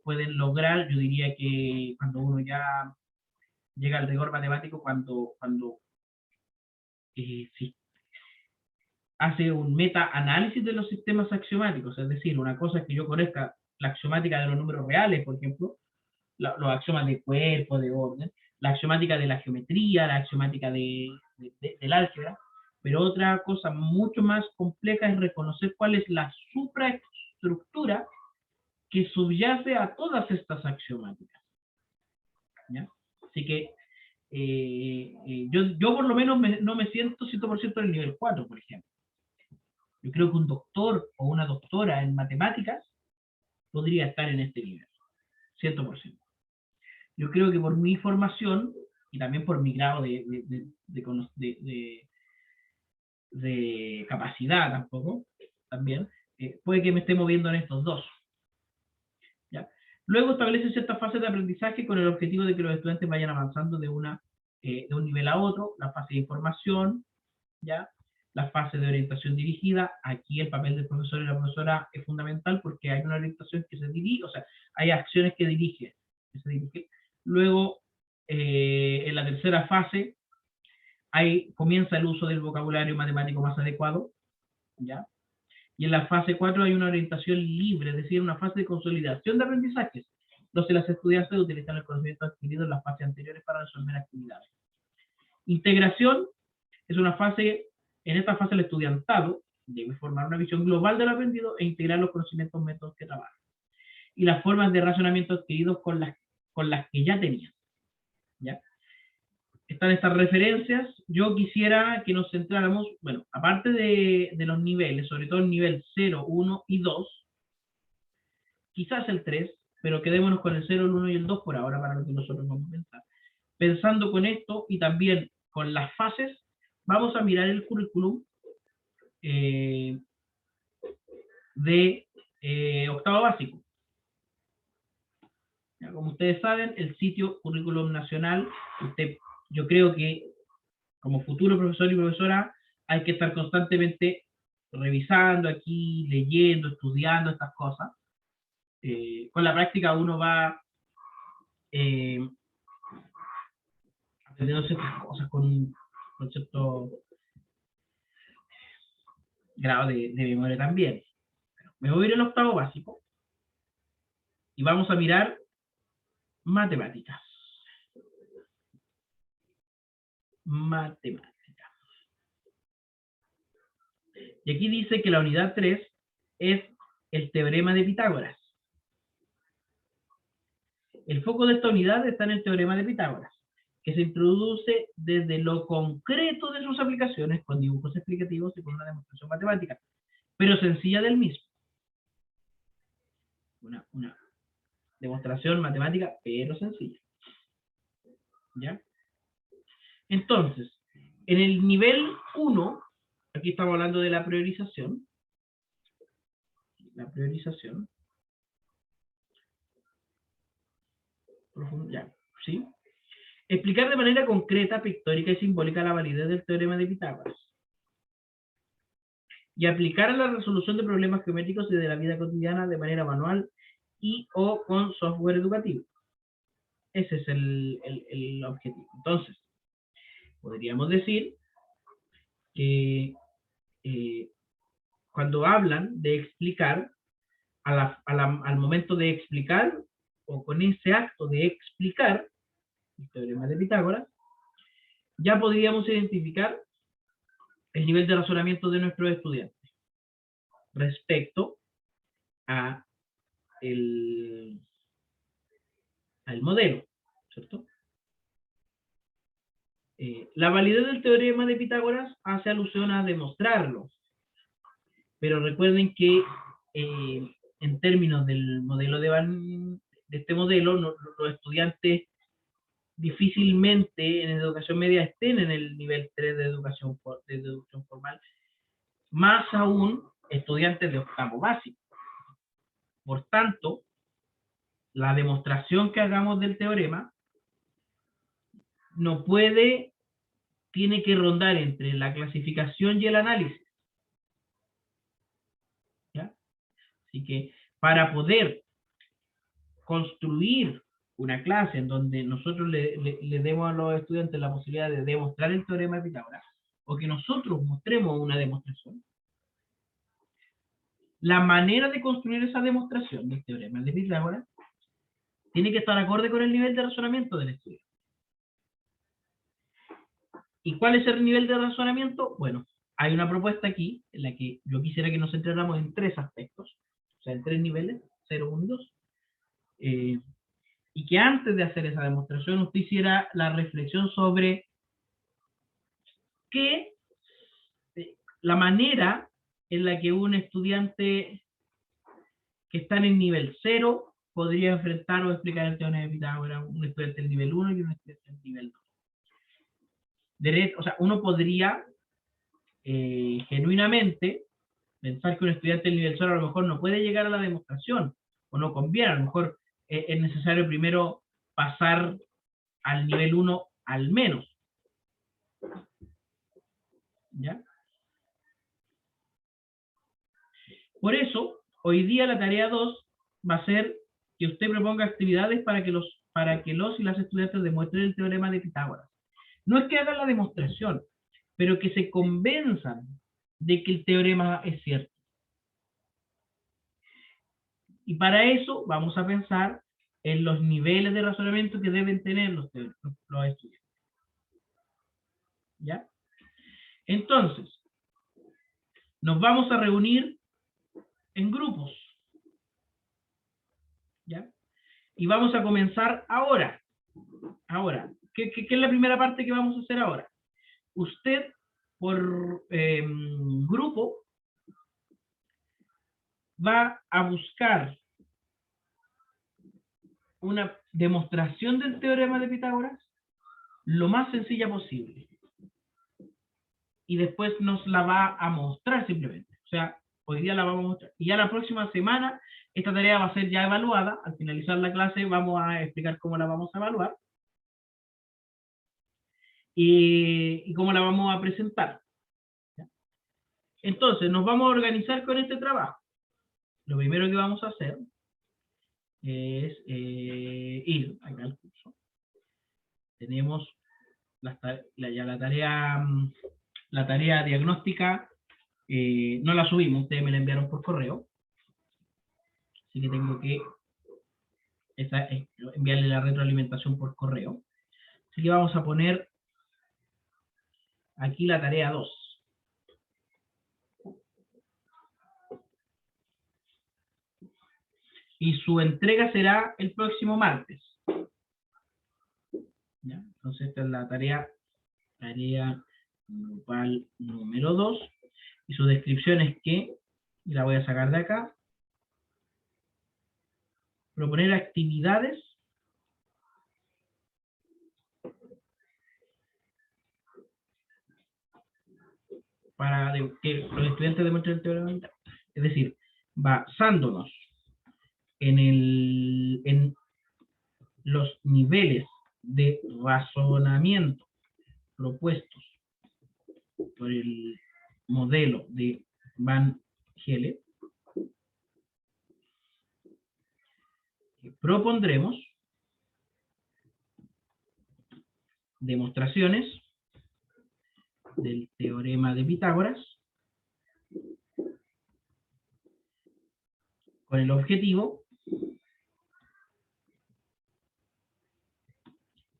pueden lograr. Yo diría que cuando uno ya llega al rigor matemático, cuando sí, hace un meta-análisis de los sistemas axiomáticos, es decir, una cosa es que yo conozca la axiomática de los números reales, por ejemplo, los axiomas de cuerpo, de orden, la axiomática de la geometría, la axiomática del álgebra, pero otra cosa mucho más compleja es reconocer cuál es la supraestructura que subyace a todas estas axiomáticas. ¿Ya? Así que yo por lo menos no me siento 100% en el nivel 4, por ejemplo. Yo creo que un doctor o una doctora en matemáticas podría estar en este nivel, 100%. Yo creo que por mi formación y también por mi grado de capacidad tampoco, también, puede que me esté moviendo en estos dos. ¿Ya? Luego establece ciertas fases de aprendizaje con el objetivo de que los estudiantes vayan avanzando de un nivel a otro, la fase de información, ¿ya? La fase de orientación dirigida. Aquí el papel del profesor y la profesora es fundamental porque hay una orientación que se dirige, o sea, hay acciones que se dirigen. Luego, en la tercera fase, comienza el uso del vocabulario matemático más adecuado, ¿ya? Y en la fase 4 hay una orientación libre, es decir, una fase de consolidación de aprendizajes, donde los estudiantes utilizan el conocimiento adquirido en las fases anteriores para resolver actividades. Integración es una fase. En esta fase el estudiantado debe formar una visión global de lo aprendido e integrar los conocimientos métodos que trabajan. Y las formas de razonamiento adquiridos con las que ya tenían. ¿Ya? Están estas referencias. Yo quisiera que nos centráramos, bueno, aparte de los niveles, sobre todo el nivel 0, 1 y 2, quizás el 3, pero quedémonos con el 0, el 1 y el 2 por ahora para lo que nosotros vamos a pensar. Pensando con esto y también con las fases, vamos a mirar el currículum de octavo básico. Ya, como ustedes saben, el sitio Currículum Nacional, yo creo que como futuro profesor y profesora hay que estar constantemente revisando aquí, leyendo, estudiando estas cosas. Con la práctica uno va aprendiendo ciertas cosas con un cierto grado de memoria también. Me voy a ir al octavo básico y vamos a mirar matemáticas. Y aquí dice que la unidad 3 es el teorema de Pitágoras. El foco de esta unidad está en el teorema de Pitágoras, que se introduce desde lo concreto de sus aplicaciones con dibujos explicativos y con una demostración matemática, pero sencilla del mismo. Una demostración matemática, pero sencilla. ¿Ya? Entonces, en el nivel 1, aquí estamos hablando de la priorización. La priorización. Ya, ¿sí? Explicar de manera concreta, pictórica y simbólica la validez del teorema de Pitágoras. Y aplicar a la resolución de problemas geométricos y de la vida cotidiana de manera manual y o con software educativo. Ese es el objetivo. Entonces, podríamos decir que cuando hablan de explicar, al momento de explicar, o con ese acto de explicar el teorema de Pitágoras, ya podríamos identificar el nivel de razonamiento de nuestros estudiantes respecto a al modelo, ¿cierto? La validez del teorema de Pitágoras hace alusión a demostrarlo, pero recuerden que en términos del modelo de este modelo, los estudiantes difícilmente en educación media estén en el nivel 3 de deducción formal, más aún estudiantes de octavo básico. Por tanto, la demostración que hagamos del teorema tiene que rondar entre la clasificación y el análisis. ¿Ya? Así que para poder construir una clase en donde nosotros le demos a los estudiantes la posibilidad de demostrar el teorema de Pitágoras, o que nosotros mostremos una demostración, la manera de construir esa demostración del teorema de Pitágoras tiene que estar acorde con el nivel de razonamiento del estudiante. ¿Y cuál es el nivel de razonamiento? Bueno, hay una propuesta aquí en la que yo quisiera que nos centráramos en 3 aspectos, o sea, en 3 niveles, 0, 1 y 2, y que antes de hacer esa demostración usted hiciera la reflexión sobre la manera en la que un estudiante que está en el nivel 0 podría enfrentar o explicar el teorema de Pitágoras, un estudiante del nivel 1 y un estudiante del nivel 2. O sea, uno podría genuinamente pensar que un estudiante del nivel 0 a lo mejor no puede llegar a la demostración, o no conviene, a lo mejor es necesario primero pasar al nivel 1 al menos. ¿Ya? Por eso, hoy día la tarea 2 va a ser que usted proponga actividades para que los y las estudiantes demuestren el teorema de Pitágoras. No es que hagan la demostración, pero que se convenzan de que el teorema es cierto. Y para eso vamos a pensar en los niveles de razonamiento que deben tener los estudiantes. ¿Ya? Entonces, nos vamos a reunir en grupos. ¿Ya? Y vamos a comenzar ahora. Ahora, ¿qué es la primera parte que vamos a hacer ahora? Usted, por grupo, va a buscar una demostración del teorema de Pitágoras lo más sencilla posible. Y después nos la va a mostrar simplemente. O sea, hoy día la vamos a mostrar. Y ya la próxima semana, esta tarea va a ser ya evaluada. Al finalizar la clase vamos a explicar cómo la vamos a evaluar. Y cómo la vamos a presentar. ¿Ya? Entonces, nos vamos a organizar con este trabajo. Lo primero que vamos a hacer es ir acá al curso. Tenemos la tarea diagnóstica, no la subimos, ustedes me la enviaron por correo. Así que tengo que enviarle la retroalimentación por correo. Así que vamos a poner aquí la tarea 2. Y su entrega será el próximo martes. ¿Ya? Entonces esta es la tarea grupal número 2. Y su descripción es que, y la voy a sacar de acá, proponer actividades para que los estudiantes demuestren el teorema de Pitágoras. Es decir, basándonos en los niveles de razonamiento propuestos por el modelo de Van Gele, propondremos demostraciones del teorema de Pitágoras con el objetivo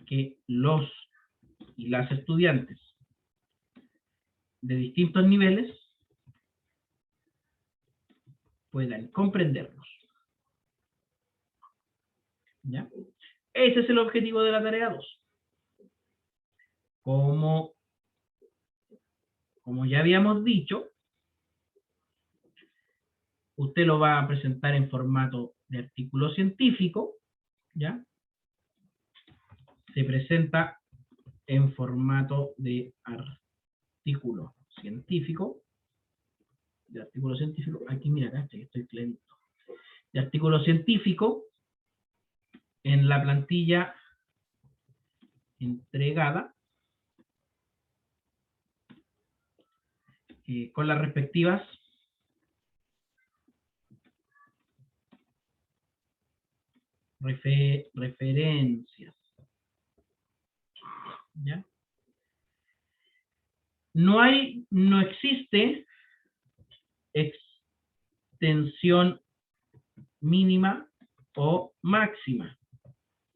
que los y las estudiantes de distintos niveles puedan comprenderlos. ¿Ya? Ese es el objetivo de la tarea 2. Como ya habíamos dicho, usted lo va a presentar en formato de artículo científico, ¿ya? Se presenta en formato de artículo científico. Aquí mira, acá estoy clarito. De artículo científico en la plantilla entregada con las respectivas referencias. ¿Ya? No existe extensión mínima o máxima.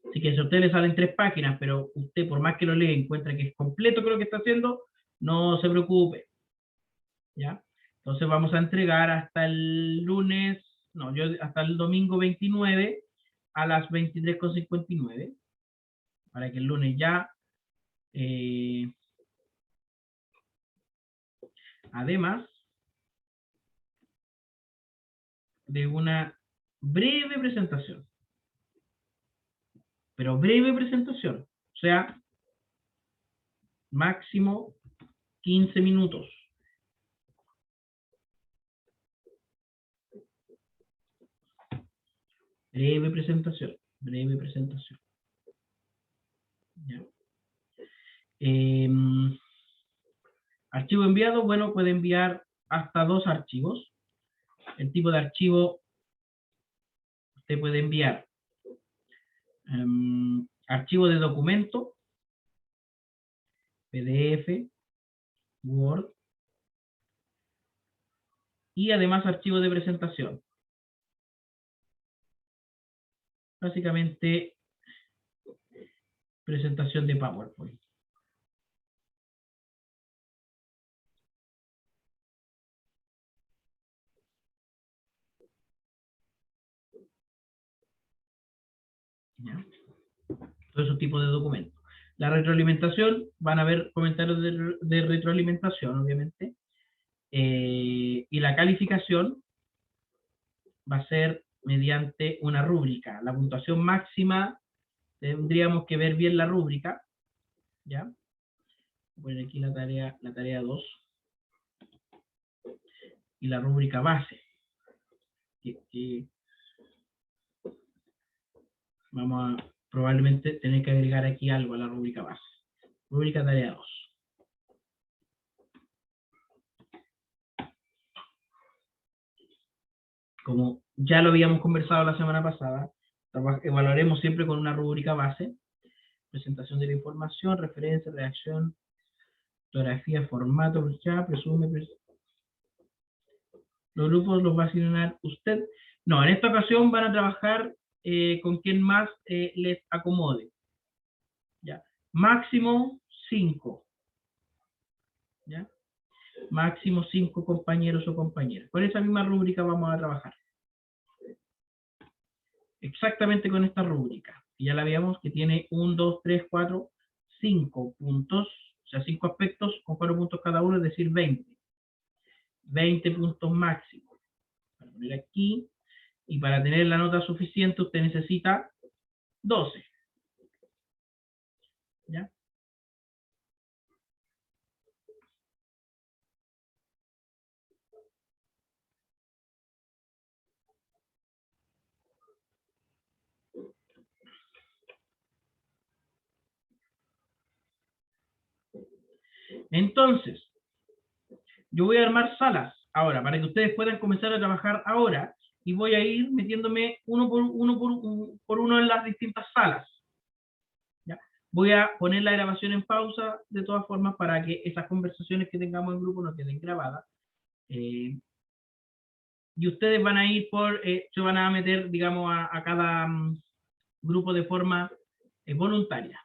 Así que si a usted le salen 3 páginas, pero usted por más que lo lea encuentra que es completo con lo que está haciendo, no se preocupe. ¿Ya? Entonces vamos a entregar hasta el lunes, hasta el domingo 29 a las 23:59, para que el lunes ya, además de una breve presentación, pero breve presentación, o sea, máximo 15 minutos. Breve presentación. ¿Ya? Archivo enviado, bueno, puede enviar hasta 2 archivos. El tipo de archivo, usted puede enviar archivo de documento, PDF, Word, y además archivo de presentación. Básicamente, presentación de PowerPoint. ¿Ya? Todo esos tipos de documentos. La retroalimentación, van a haber comentarios de retroalimentación, obviamente. Y la calificación va a ser mediante una rúbrica. La puntuación máxima, tendríamos que ver bien la rúbrica. ¿Ya? Voy a poner aquí la tarea 2. Y la rúbrica base. Vamos a probablemente tener que agregar aquí algo a la rúbrica base. Rúbrica tarea 2. Como ya lo habíamos conversado la semana pasada, evaluaremos siempre con una rúbrica base. Presentación de la información, referencia, redacción, fotografía, formato, ya, presume. Los grupos los va a asignar usted. No, en esta ocasión van a trabajar con quien más les acomode. ¿Ya? Máximo 5. ¿Ya? Máximo 5 compañeros o compañeras. Con esa misma rúbrica vamos a trabajar. Exactamente con esta rúbrica. Ya la veíamos que tiene 1, 2, 3, 4, 5 puntos, o sea, 5 aspectos con 4 puntos cada uno, es decir, 20. 20 puntos máximos. Para poner aquí, y para tener la nota suficiente usted necesita 12. ¿Ya? Entonces, yo voy a armar salas ahora, para que ustedes puedan comenzar a trabajar ahora, y voy a ir metiéndome uno por uno en las distintas salas. ¿Ya? Voy a poner la grabación en pausa, de todas formas, para que esas conversaciones que tengamos en grupo no queden grabadas. Y ustedes van a ir se van a meter, digamos, a cada grupo de forma voluntaria.